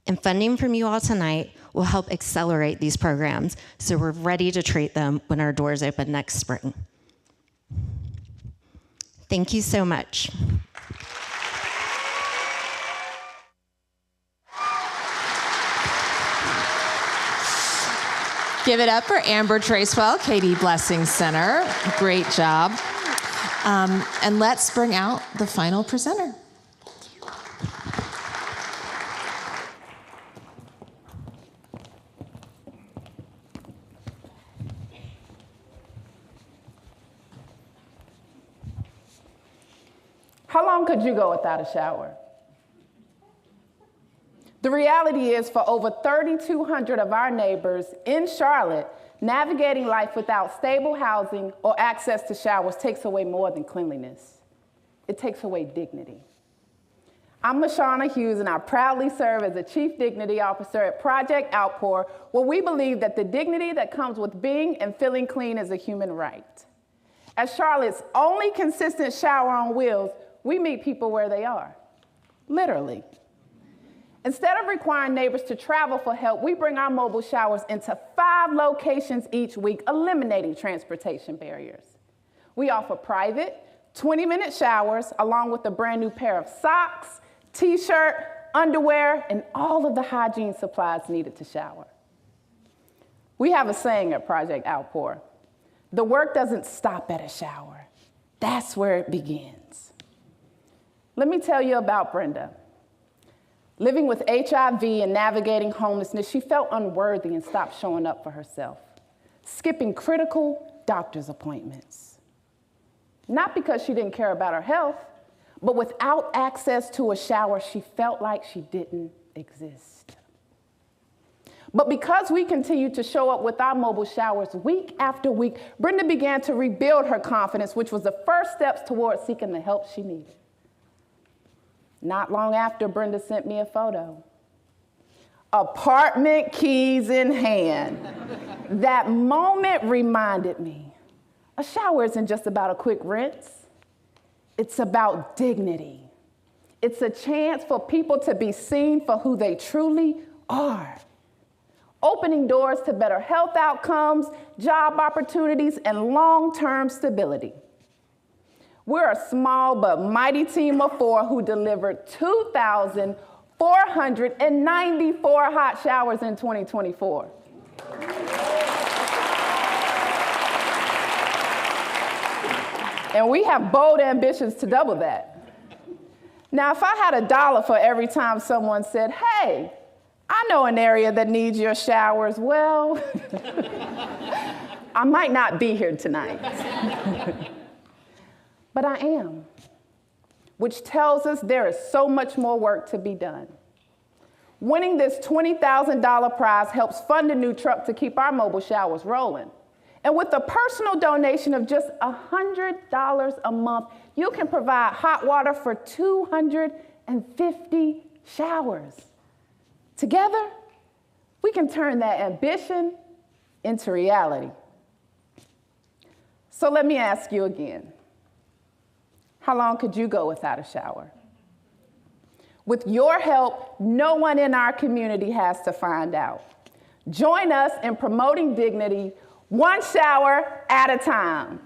And funding from you all tonight will help accelerate these programs so we're ready to treat them when our doors open next spring. Thank you so much. Give it up for Amber Tracewell, Katie Blessing Center. Great job. And let's bring out the final presenter. How long could you go without a shower? The reality is, for over 3,200 of our neighbors in Charlotte, navigating life without stable housing or access to showers takes away more than cleanliness. It takes away dignity. I'm LaShawna Hughes, and I proudly serve as the Chief Dignity Officer at Project Outpour, where we believe that the dignity that comes with being and feeling clean is a human right. As Charlotte's only consistent shower on wheels, we meet people where they are, literally. Instead of requiring neighbors to travel for help, we bring our mobile showers into 5 locations each week, eliminating transportation barriers. We offer private, 20-minute showers, along with a brand new pair of socks, t-shirt, underwear, and all of the hygiene supplies needed to shower. We have a saying at Project Outpour: the work doesn't stop at a shower. That's where it begins. Let me tell you about Brenda. Living with HIV and navigating homelessness, she felt unworthy and stopped showing up for herself, skipping critical doctor's appointments. Not because she didn't care about her health, but without access to a shower, she felt like she didn't exist. But because we continued to show up with our mobile showers week after week, Brenda began to rebuild her confidence, which was the first steps towards seeking the help she needed. Not long after, Brenda sent me a photo. Apartment keys in hand. That moment reminded me, a shower isn't just about a quick rinse. It's about dignity. It's a chance for people to be seen for who they truly are. Opening doors to better health outcomes, job opportunities, and long-term stability. We're a small but mighty team of 4 who delivered 2,494 hot showers in 2024. And we have bold ambitions to double that. Now, if I had $1 for every time someone said, "Hey, I know an area that needs your showers," well, I might not be here tonight. But I am, which tells us there is so much more work to be done. Winning this $20,000 prize helps fund a new truck to keep our mobile showers rolling. And with a personal donation of just $100 a month, you can provide hot water for 250 showers. Together, we can turn that ambition into reality. So let me ask you again. How long could you go without a shower? With your help, no one in our community has to find out. Join us in promoting dignity, one shower at a time.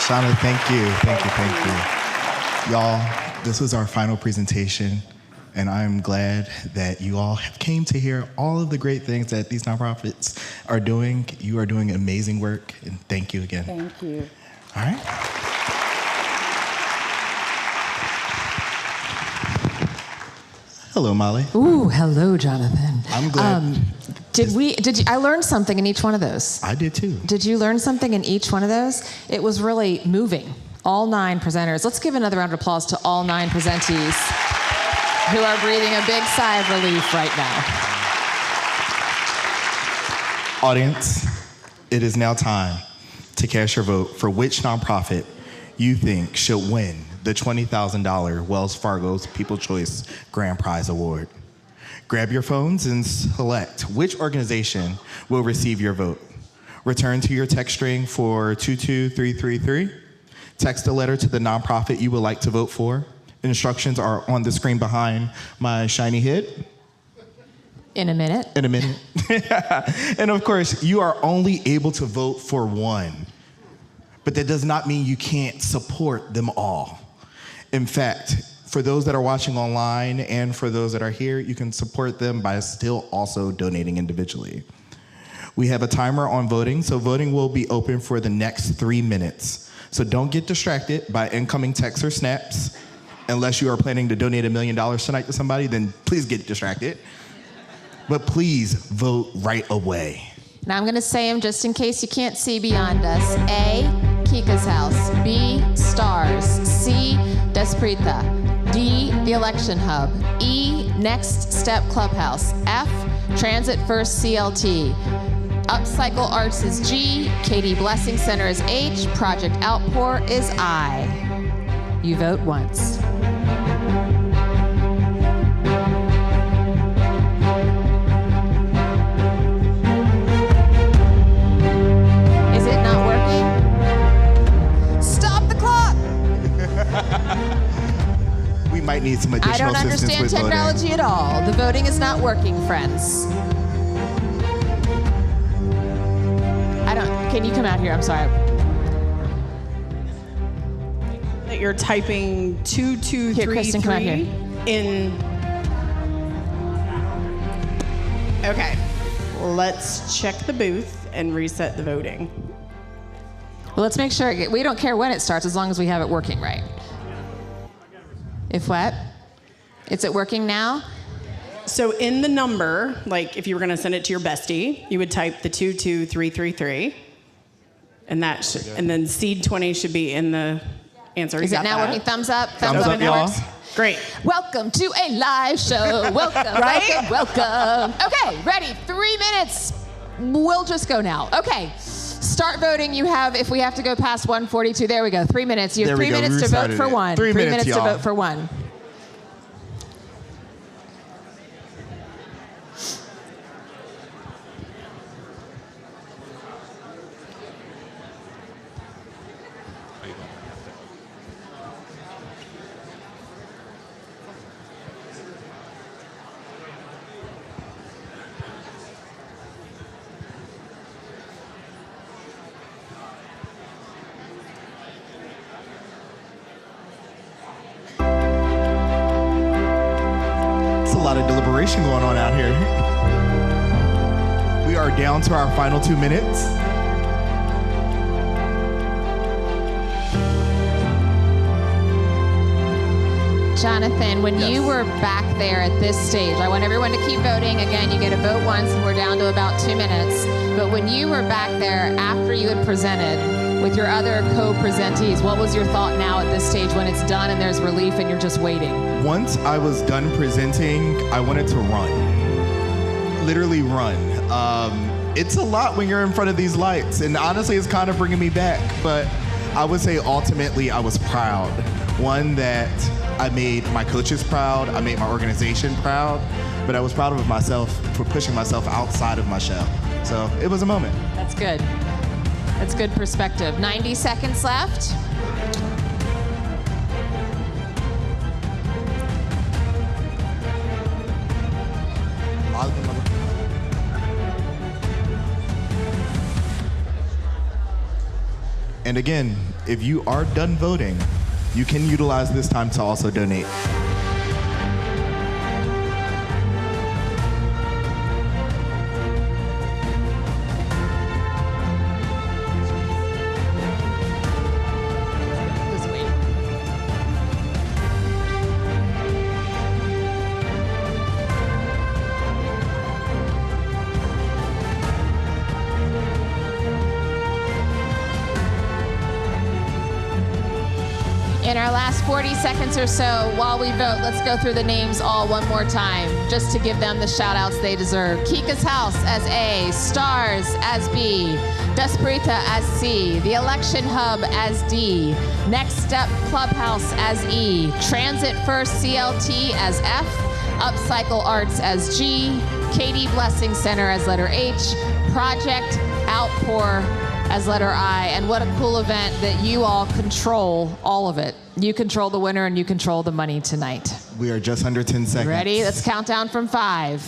Shauna, thank you. Y'all, this was our final presentation, and I'm glad that you all have came to hear all of the great things that these nonprofits are doing. You are doing amazing work, and thank you again. Thank you. All right. Hello, Molly. Ooh, hello, Jonathan. I'm glad. I learned something in each one of those. I did too. Did you learn something in each one of those? It was really moving. All 9 presenters. Let's give another round of applause to all 9 presentees who are breathing a big sigh of relief right now. Audience, it is now time to cast your vote for which nonprofit you think should win the $20,000 Wells Fargo's People's Choice Grand Prize Award. Grab your phones and select which organization will receive your vote. Return to your text string for 22333. Text a letter to the nonprofit you would like to vote for. Instructions are on the screen behind my shiny head. In a minute. And of course, you are only able to vote for one. But that does not mean you can't support them all. In fact, for those that are watching online and for those that are here, you can support them by still also donating individually. We have a timer on voting, so voting will be open for the next 3 minutes. So don't get distracted by incoming texts or snaps. Unless you are planning to donate $1 million tonight to somebody, then please get distracted. But please vote right away. Now I'm going to say them just in case you can't see beyond us. A, Kika's house. B, Stars. C, Desprita. D, the Election Hub. E, Next Step Clubhouse. F, Transit First CLT. Upcycle Arts is G, Katie Blessing Center is H, Project Outpour is I. You vote once. Is it not working? Stop the clock! We might need some additional assistance with voting. I don't understand technology at all. The voting is not working, friends. can you come out here? I'm sorry. That you're typing 2233 Here, Kristen, come out here. in. Okay, let's check the booth and reset the voting. Well, let's make sure, we don't care when it starts as long as we have it working right. If what? Is it working now? So in the number, like if you were gonna send it to your bestie, you would type the 22333, and and then SEED20 should be in the answer. Is it now working? Thumbs up? Thumbs up, y'all. Great. Welcome to a live show. Welcome, Right? welcome. Okay, ready, 3 minutes. We'll just go now. Okay, start voting. You have, if we have to go past 1:42, there we go, 3 minutes. You have 3 minutes to vote for one. 3 minutes, to y'all. vote for one. A lot of deliberation going on out here. We are down to our final 2 minutes. Jonathan, when you were back there at this stage, I want everyone to keep voting. Again, you get a vote once and we're down to about 2 minutes. But when you were back there after you had presented with your other co-presentees, what was your thought now at this stage when it's done and there's relief and you're just waiting? Once I was done presenting, I wanted to run. Literally run. It's a lot when you're in front of these lights, and honestly, it's kind of bringing me back. But I would say ultimately I was proud. One, that I made my coaches proud, I made my organization proud, but I was proud of myself for pushing myself outside of my shell. So it was a moment. That's good. That's good perspective. 90 seconds left. And again, if you are done voting, you can utilize this time to also donate. In our last 40 seconds or so, while we vote, let's go through the names all one more time, just to give them the shout outs they deserve. Kika's House as A, Stars as B, Desperita as C, The Election Hub as D, Next Step Clubhouse as E, Transit First CLT as F, Upcycle Arts as G, Katie Blessing Center as letter H, Project Outpour as letter I. And what a cool event that you all control all of it. You control the winner and you control the money tonight. We are just under 10 seconds. Ready? Let's count down from 5.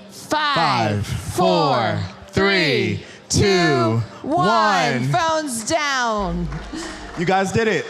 5, 4, 3, 2, 1. Phones down. You guys did it.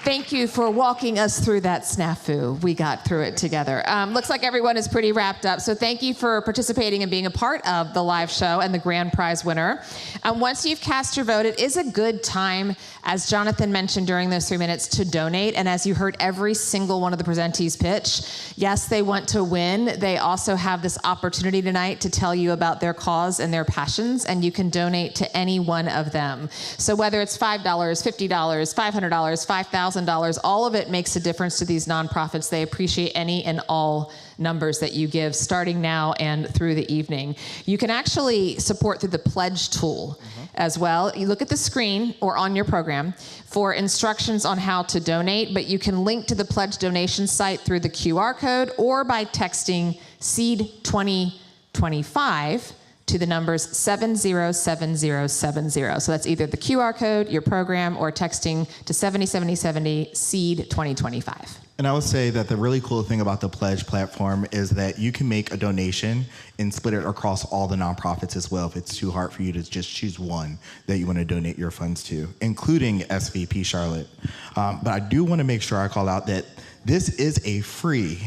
Thank you for walking us through that snafu. We got through it together. Looks like everyone is pretty wrapped up. So thank you for participating and being a part of the live show and the grand prize winner. Once you've cast your vote, it is a good time, as Jonathan mentioned during those 3 minutes, to donate. And as you heard every single one of the presentees pitch, yes, they want to win. They also have this opportunity tonight to tell you about their cause and their passions, and you can donate to any one of them. So whether it's $5, $50, $500, $5,000, all of it makes a difference to these nonprofits. They appreciate any and all numbers that you give starting now and through the evening. You can actually support through the pledge tool as well. You look at the screen or on your program for instructions on how to donate, but you can link to the pledge donation site through the QR code or by texting SEED2025 to the numbers 707070. So that's either the QR code, your program, or texting to 707070 SEED 2025. And I would say that the really cool thing about the Pledge platform is that you can make a donation and split it across all the nonprofits as well if it's too hard for you to just choose one that you want to donate your funds to, including SVP Charlotte. But I do want to make sure I call out that this is a free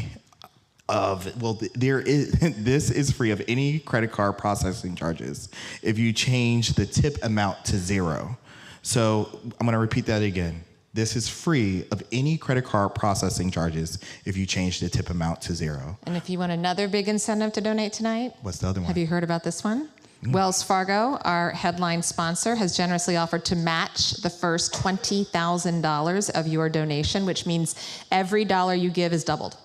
this is free of any credit card processing charges if you change the tip amount to 0. So I'm going to repeat that again. This is free of any credit card processing charges if you change the tip amount to 0. And if you want another big incentive to donate tonight, what's the other one? Have you heard about this one? Wells Fargo, our headline sponsor, has generously offered to match the first $20,000 of your donation, which means every dollar you give is doubled.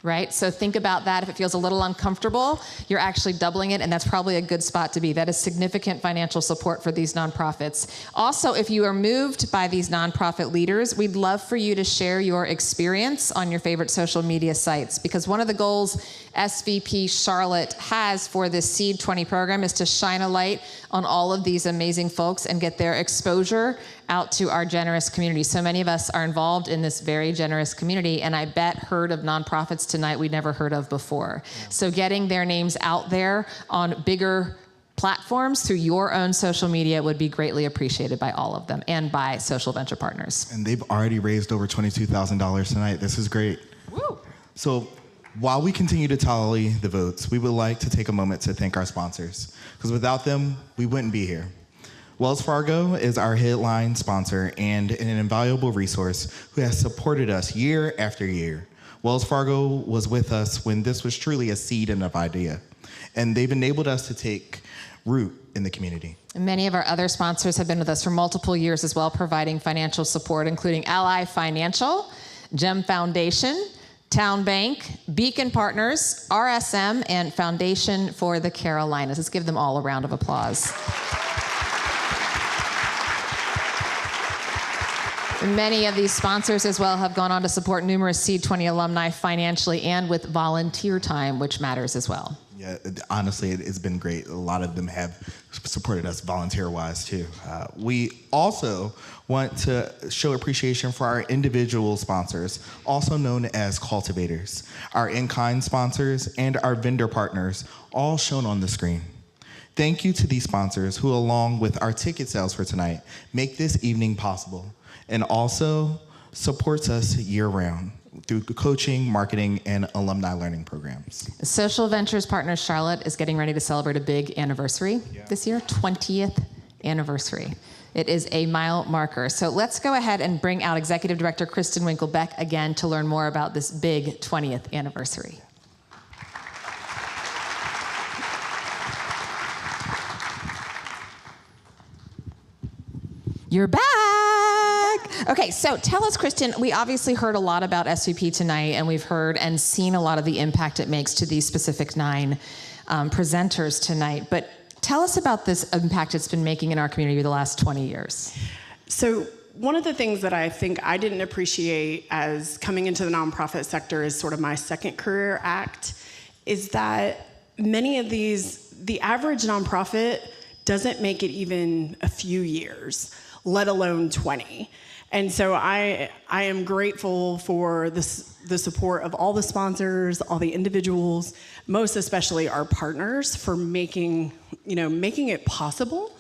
Right? So think about that. If it feels a little uncomfortable, you're actually doubling it, and that's probably a good spot to be. That is significant financial support for these nonprofits. Also, if you are moved by these nonprofit leaders, we'd love for you to share your experience on your favorite social media sites, because one of the goals SVP Charlotte has for this SEED20 program is to shine a light on all of these amazing folks and get their exposure out to our generous community. So many of us are involved in this very generous community, and I bet heard of nonprofits tonight we'd never heard of before. So getting their names out there on bigger platforms through your own social media would be greatly appreciated by all of them and by Social Venture Partners. And they've already raised over $22,000 tonight. This is great. Woo. So while we continue to tally the votes, we would like to take a moment to thank our sponsors, because without them, we wouldn't be here. Wells Fargo is our headline sponsor and an invaluable resource who has supported us year after year. Wells Fargo was with us when this was truly a seed and an idea, and they've enabled us to take root in the community. And many of our other sponsors have been with us for multiple years as well, providing financial support, including Ally Financial, GEM Foundation, Town Bank, Beacon Partners, RSM, and Foundation for the Carolinas. Let's give them all a round of applause. Many of these sponsors as well have gone on to support numerous SEED20 alumni financially and with volunteer time, which matters as well. Yeah, honestly, it's been great. A lot of them have supported us volunteer-wise too. We also want to show appreciation for our individual sponsors, also known as cultivators, our in-kind sponsors, and our vendor partners, all shown on the screen. Thank you to these sponsors who, along with our ticket sales for tonight, make this evening possible, and also supports us year-round through coaching, marketing, and alumni learning programs. Social Ventures Partners Charlotte is getting ready to celebrate a big anniversary this year, 20th anniversary. It is a mile marker. So let's go ahead and bring out Executive Director Kristen Winklebeck again to learn more about this big 20th anniversary. You're back. Okay, so tell us, Kristen, we obviously heard a lot about SVP tonight, and we've heard and seen a lot of the impact it makes to these specific 9 presenters tonight. But tell us about this impact it's been making in our community the last 20 years. So one of the things that I think I didn't appreciate as coming into the nonprofit sector as sort of my second career act is that many of these, the average nonprofit doesn't make it even a few years, let alone 20. And so I am grateful for the support of all the sponsors, all the individuals, most especially our partners for making it possible.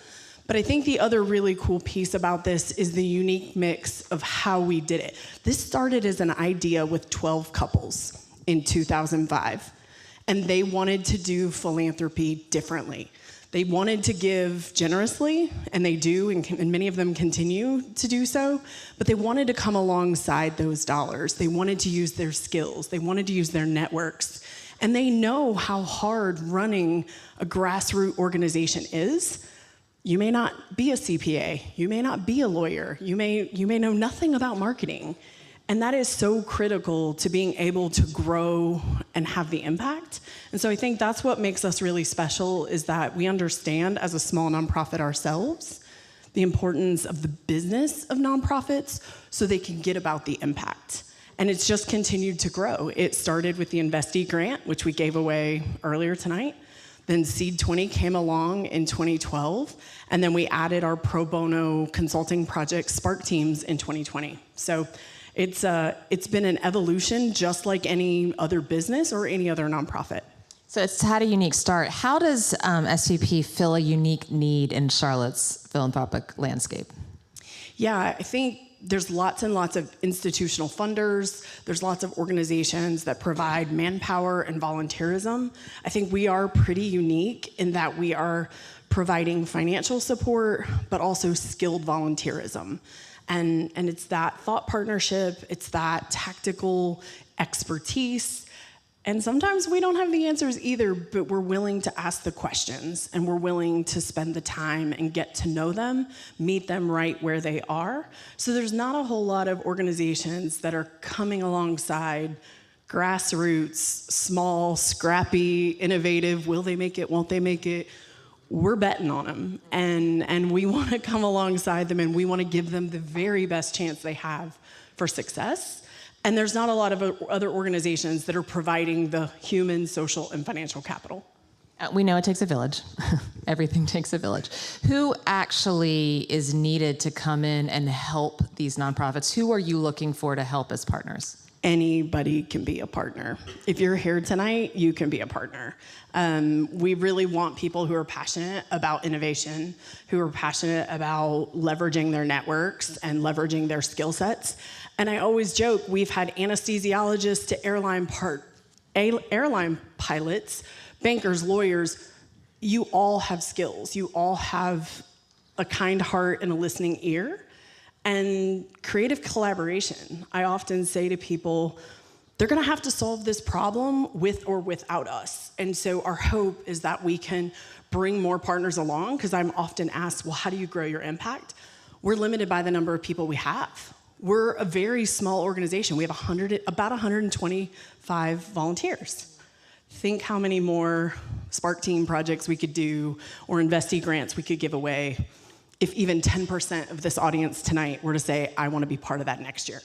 But I think the other really cool piece about this is the unique mix of how we did it. This started as an idea with 12 couples in 2005, and they wanted to do philanthropy differently. They wanted to give generously, and they do, and many of them continue to do so, but they wanted to come alongside those dollars. They wanted to use their skills. They wanted to use their networks. And they know how hard running a grassroots organization is. You may not be a CPA. You may not be a lawyer. You may know nothing about marketing. And that is so critical to being able to grow and have the impact. And so I think that's what makes us really special, is that we understand as a small nonprofit ourselves the importance of the business of nonprofits so they can get about the impact. And it's just continued to grow. It started with the Investee grant, which we gave away earlier tonight. Then SEED20 came along in 2012, and then we added our pro bono consulting project, Spark Teams, in 2020. So it's been an evolution just like any other business or any other nonprofit. So it's had a unique start. How does SVP fill a unique need in Charlotte's philanthropic landscape? Yeah, I think there's lots and lots of institutional funders. There's lots of organizations that provide manpower and volunteerism. I think we are pretty unique in that we are providing financial support, but also skilled volunteerism. And it's that thought partnership, it's that tactical expertise. And sometimes we don't have the answers either, but we're willing to ask the questions and we're willing to spend the time and get to know them, meet them right where they are. So there's not a whole lot of organizations that are coming alongside grassroots, small, scrappy, innovative, will they make it, won't they make it? We're betting on them and we want to come alongside them and we want to give them the very best chance they have for success. And there's not a lot of other organizations that are providing the human, social, and financial capital. We know it takes a village. Everything takes a village. Who actually is needed to come in and help these nonprofits? Who are you looking for to help as partners? Anybody can be a partner. If you're here tonight, you can be a partner. We really want people who are passionate about innovation, who are passionate about leveraging their networks and leveraging their skill sets. And I always joke, we've had anesthesiologists to airline pilots, bankers, lawyers. You all have skills. You all have a kind heart and a listening ear. And creative collaboration. I often say to people, they're gonna have to solve this problem with or without us. And so our hope is that we can bring more partners along, because I'm often asked, well, how do you grow your impact? We're limited by the number of people we have. We're a very small organization. We have about 125 volunteers. Think how many more Spark Team projects we could do or investee grants we could give away if even 10% of this audience tonight were to say, I want to be part of that next year.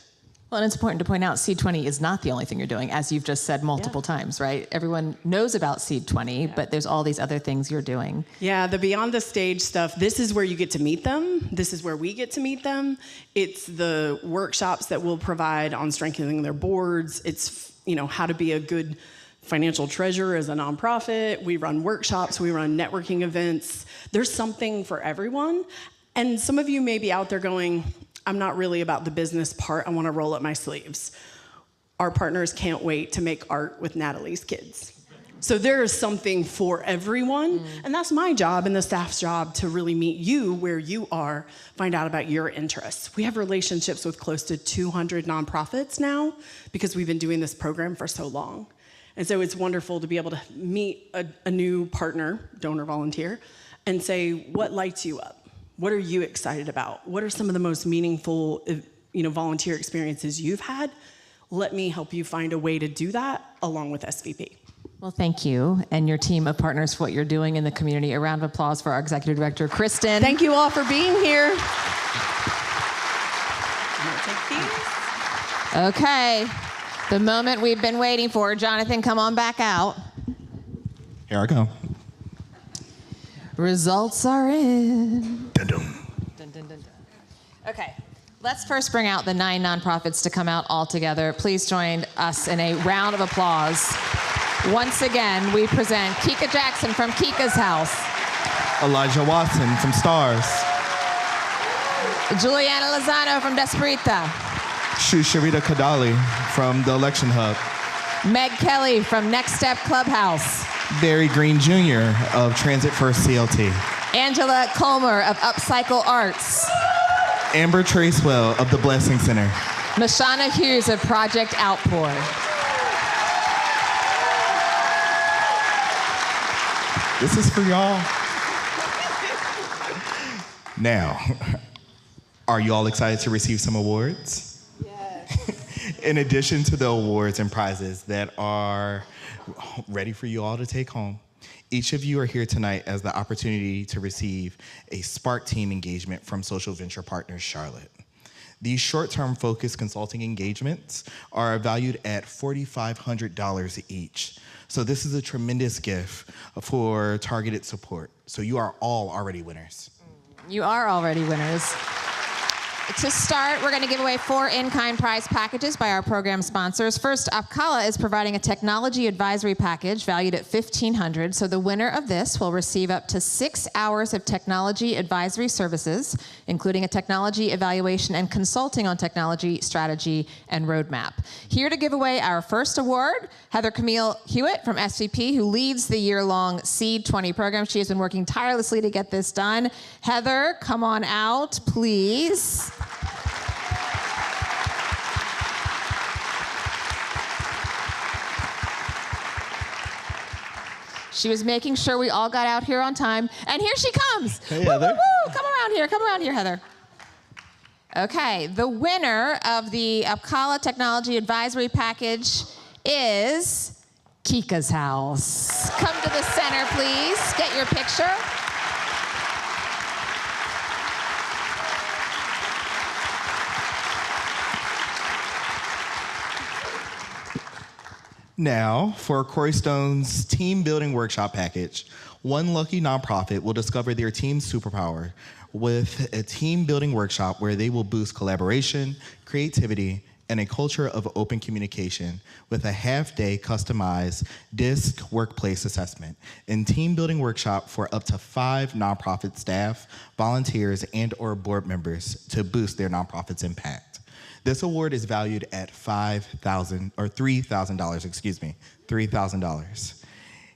Well, and it's important to point out, SEED20 is not the only thing you're doing, as you've just said multiple times, right? Everyone knows about SEED20, but there's all these other things you're doing. Yeah, the Beyond the Stage stuff, this is where you get to meet them. This is where we get to meet them. It's the workshops that we'll provide on strengthening their boards. It's, how to be a good financial treasurer as a nonprofit. We run workshops, we run networking events. There's something for everyone. And some of you may be out there going, I'm not really about the business part, I wanna roll up my sleeves. Our partners can't wait to make art with Natalie's kids. So there is something for everyone, and that's my job and the staff's job to really meet you where you are, find out about your interests. We have relationships with close to 200 nonprofits now because we've been doing this program for so long. And so it's wonderful to be able to meet a new partner, donor, volunteer, and say, what lights you up? What are you excited about? What are some of the most meaningful, volunteer experiences you've had? Let me help you find a way to do that along with SVP. Well, thank you and your team of partners for what you're doing in the community. A round of applause for our Executive Director, Kristen. Thank you all for being here. Okay, the moment we've been waiting for. Jonathan, come on back out. Here I go. Results are in. Dun, dun. Dun, dun, dun, dun. Okay, let's first bring out the 9 nonprofits to come out all together. Please join us in a round of applause. Once again, we present Kika Jackson from Kika's House. Elijah Watson from Stars. Juliana Lozano from Desperita. Sharita Kadali from the Election Hub. Meg Kelly from Next Step Clubhouse. Barry Green Jr. of Transit First CLT. Angela Colmer of Upcycle Arts. Amber Tracewell of the Blessing Center. Mashana Hughes of Project Outpour. This is for y'all. Now, are you all excited to receive some awards? Yes. In addition to the awards and prizes that are ready for you all to take home, each of you are here tonight as the opportunity to receive a Spark Team engagement from Social Venture Partners Charlotte. These short-term focused consulting engagements are valued at $4,500 each. So this is a tremendous gift for targeted support. So you are all already winners. You are already winners. To start, we're going to give away 4 in-kind prize packages by our program sponsors. First, Apkala is providing a technology advisory package valued at $1,500. So the winner of this will receive up to 6 hours of technology advisory services, including a technology evaluation and consulting on technology, strategy, and roadmap. Here to give away our first award, Heather Camille Hewitt from SVP, who leads the year-long SEED20 program. She has been working tirelessly to get this done. Heather, come on out, please. She was making sure we all got out here on time. And here she comes. Hey, woo, Heather. woo, woo. Come around here, Heather. Okay, the winner of the Apkala Technology Advisory Package is Kika's House. Come to the center, please. Get your picture. Now, for Corey Stone's Team Building Workshop package, one lucky nonprofit will discover their team's superpower with a team building workshop where they will boost collaboration, creativity, and a culture of open communication with a half-day customized DISC workplace assessment and team building workshop for up to 5 nonprofit staff, volunteers, and/or board members to boost their nonprofit's impact. This award is valued at $3,000.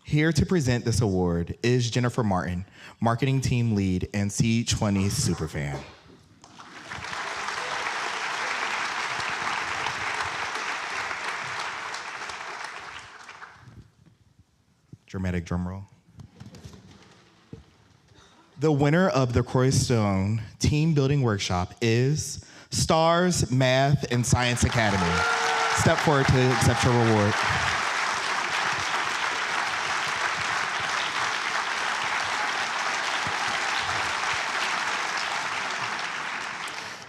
Here to present this award is Jennifer Martin, Marketing Team Lead and SEED20 Superfan. Dramatic drum roll. The winner of the Corey Stone Team Building Workshop is STARS Math and Science Academy. Step forward to accept your reward.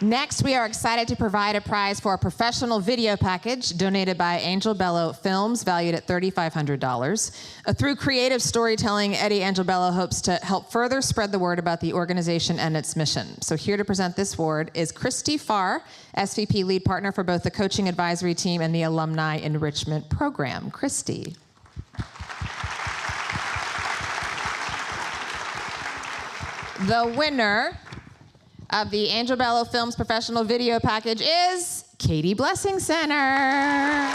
Next, we are excited to provide a prize for a professional video package donated by Angel Bello Films, valued at $3,500. Through creative storytelling, Eddie Angelbello hopes to help further spread the word about the organization and its mission. So here to present this award is Christy Farr, SVP lead partner for both the coaching advisory team and the alumni enrichment program. Christy. The winner of the Angel Bello Films Professional Video Package is Katie Blessing Center.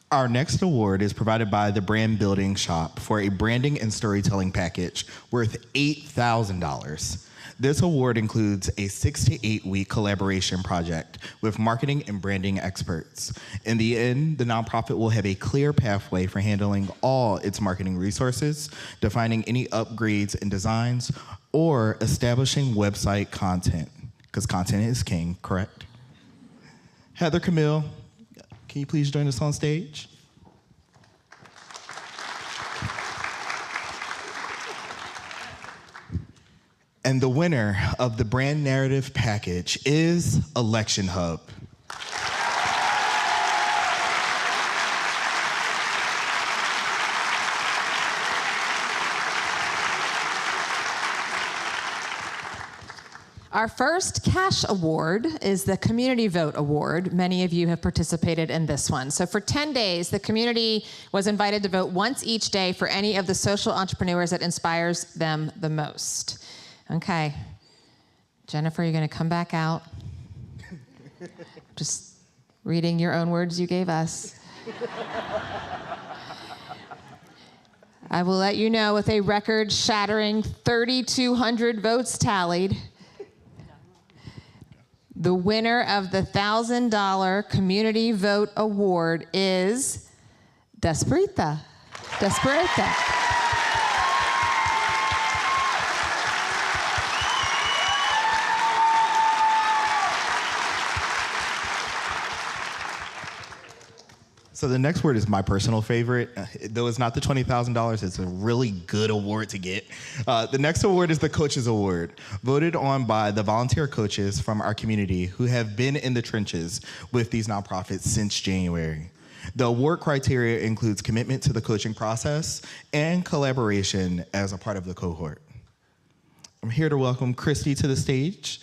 Our next award is provided by the Brand Building Shop for a branding and storytelling package worth $8,000. This award includes a 6 to 8 week collaboration project with marketing and branding experts. In the end, the nonprofit will have a clear pathway for handling all its marketing resources, defining any upgrades and designs, or establishing website content, because content is king, correct? Heather Camille, can you please join us on stage? And the winner of the brand narrative package is Election Hub. Our first cash award is the Community Vote Award. Many of you have participated in this one. So for 10 days, the community was invited to vote once each day for any of the social entrepreneurs that inspires them the most. Okay, Jennifer, you're gonna come back out. Just reading your own words you gave us. I will let you know, with a record-shattering 3,200 votes tallied, the winner of the $1,000 Community Vote Award is Desperita. Desperita. So So the next word is my personal favorite. Though it's not the $20,000, it's a really good award to get. The next award is the Coaches Award, voted on by the volunteer coaches from our community who have been in the trenches with these nonprofits since January. The award criteria includes commitment to the coaching process and collaboration as a part of the cohort. I'm here to welcome Christy to the stage.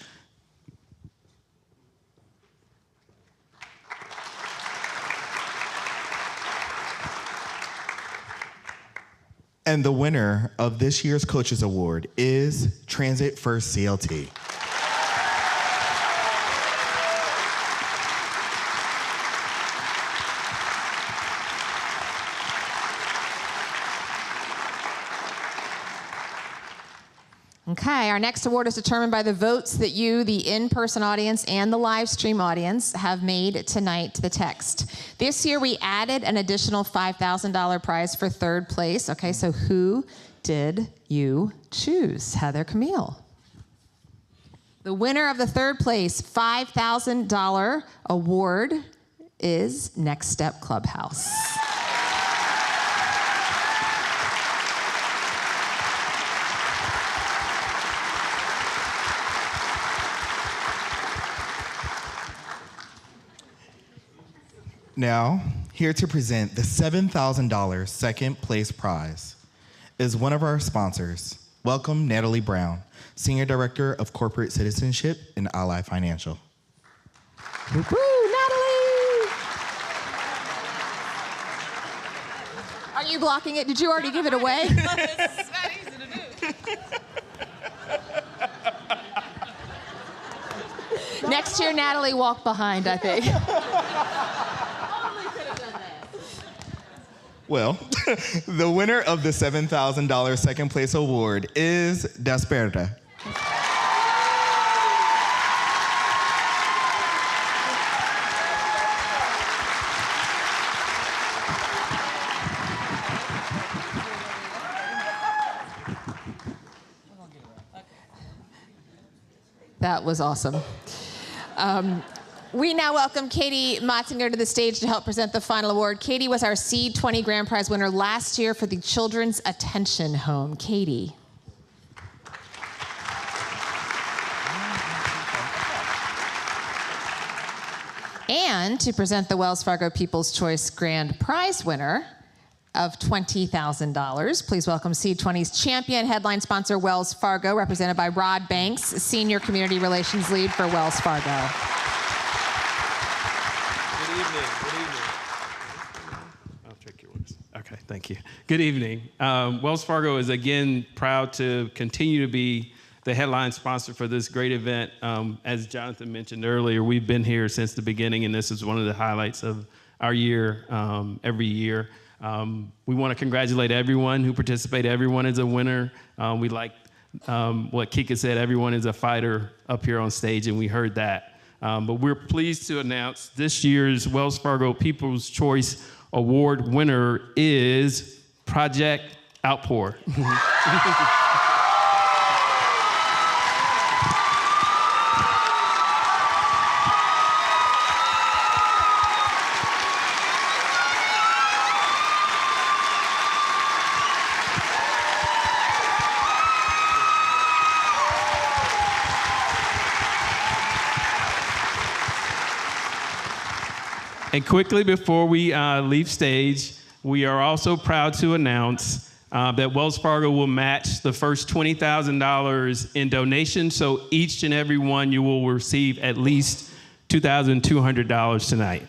And the winner of this year's Coaches Award is Transit First CLT. Okay, our next award is determined by the votes that you, the in-person audience and the live stream audience, have made tonight to the text. This year we added an additional $5,000 prize for third place. Okay, so who did you choose? Heather Camille. The winner of the third place $5,000 award is Next Step Clubhouse. Now, here to present the $7,000 second place prize is one of our sponsors. Welcome, Natalie Brown, Senior Director of Corporate Citizenship and Ally Financial. Woo, Natalie! Are you blocking it? Did you already give it away? It's not easy to do. Next year, Natalie, walk behind, I think. Well, the winner of the $7,000 second place award is Desperta. That was awesome. We now welcome Katie Motzinger to the stage to help present the final award. Katie was our SEED20 Grand Prize winner last year for the Children's Attention Home. Katie. And to present the Wells Fargo People's Choice Grand Prize winner of $20,000. Please welcome SEED20's champion headline sponsor, Wells Fargo, represented by Rod Banks, Senior Community Relations Lead for Wells Fargo. Good evening. I'll check yours. Okay, thank you. Good evening. Wells Fargo is again proud to continue to be the headline sponsor for this great event. As Jonathan mentioned earlier, we've been here since the beginning, and this is one of the highlights of our year every year. We want to congratulate everyone who participated. Everyone is a winner. We like what Kika said, everyone is a fighter up here on stage, and we heard that. But we're pleased to announce this year's Wells Fargo People's Choice Award winner is Project Outpour. And quickly before we leave stage, we are also proud to announce that Wells Fargo will match the first $20,000 in donations. So each and every one you will receive at least $2,200 tonight.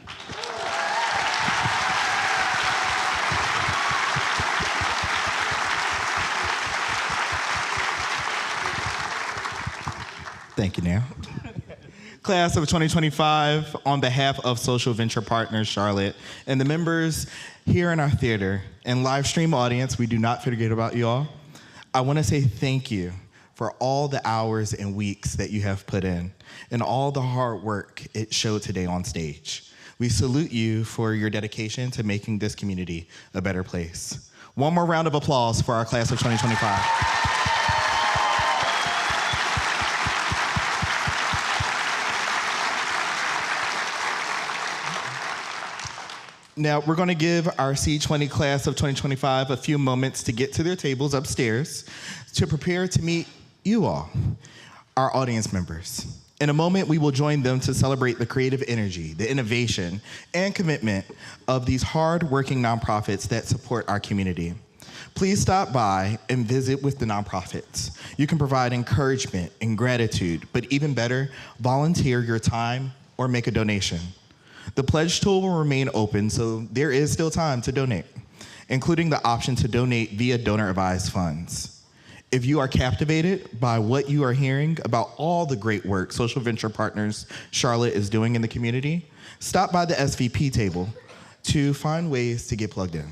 Thank you, Neil. Class of 2025, on behalf of Social Venture Partners Charlotte and the members here in our theater and live stream audience, we do not forget about you all. I want to say thank you for all the hours and weeks that you have put in and all the hard work it showed today on stage. We salute you for your dedication to making this community a better place. One more round of applause for our class of 2025. Now, we're going to give our SEED20 class of 2025 a few moments to get to their tables upstairs to prepare to meet you all, our audience members. In a moment, we will join them to celebrate the creative energy, the innovation, and commitment of these hard-working nonprofits that support our community. Please stop by and visit with the nonprofits. You can provide encouragement and gratitude, but even better, volunteer your time or make a donation. The pledge tool will remain open, so there is still time to donate, including the option to donate via donor-advised funds. If you are captivated by what you are hearing about all the great work Social Venture Partners Charlotte is doing in the community, stop by the SVP table to find ways to get plugged in.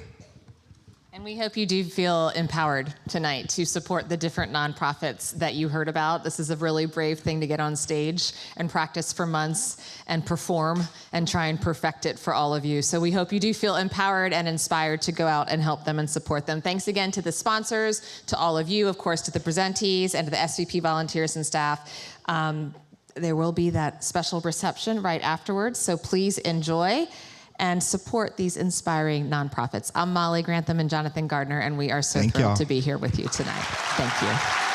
And we hope you do feel empowered tonight to support the different nonprofits that you heard about. This is a really brave thing to get on stage and practice for months and perform and try and perfect it for all of you. So we hope you do feel empowered and inspired to go out and help them and support them. Thanks again to the sponsors, to all of you, of course, to the presentees, and to the SVP volunteers and staff. There will be that special reception right afterwards, so please enjoy and support these inspiring nonprofits. I'm Molly Grantham and Jonathan Gardner, and we are so thrilled to be here with you tonight. Thank you.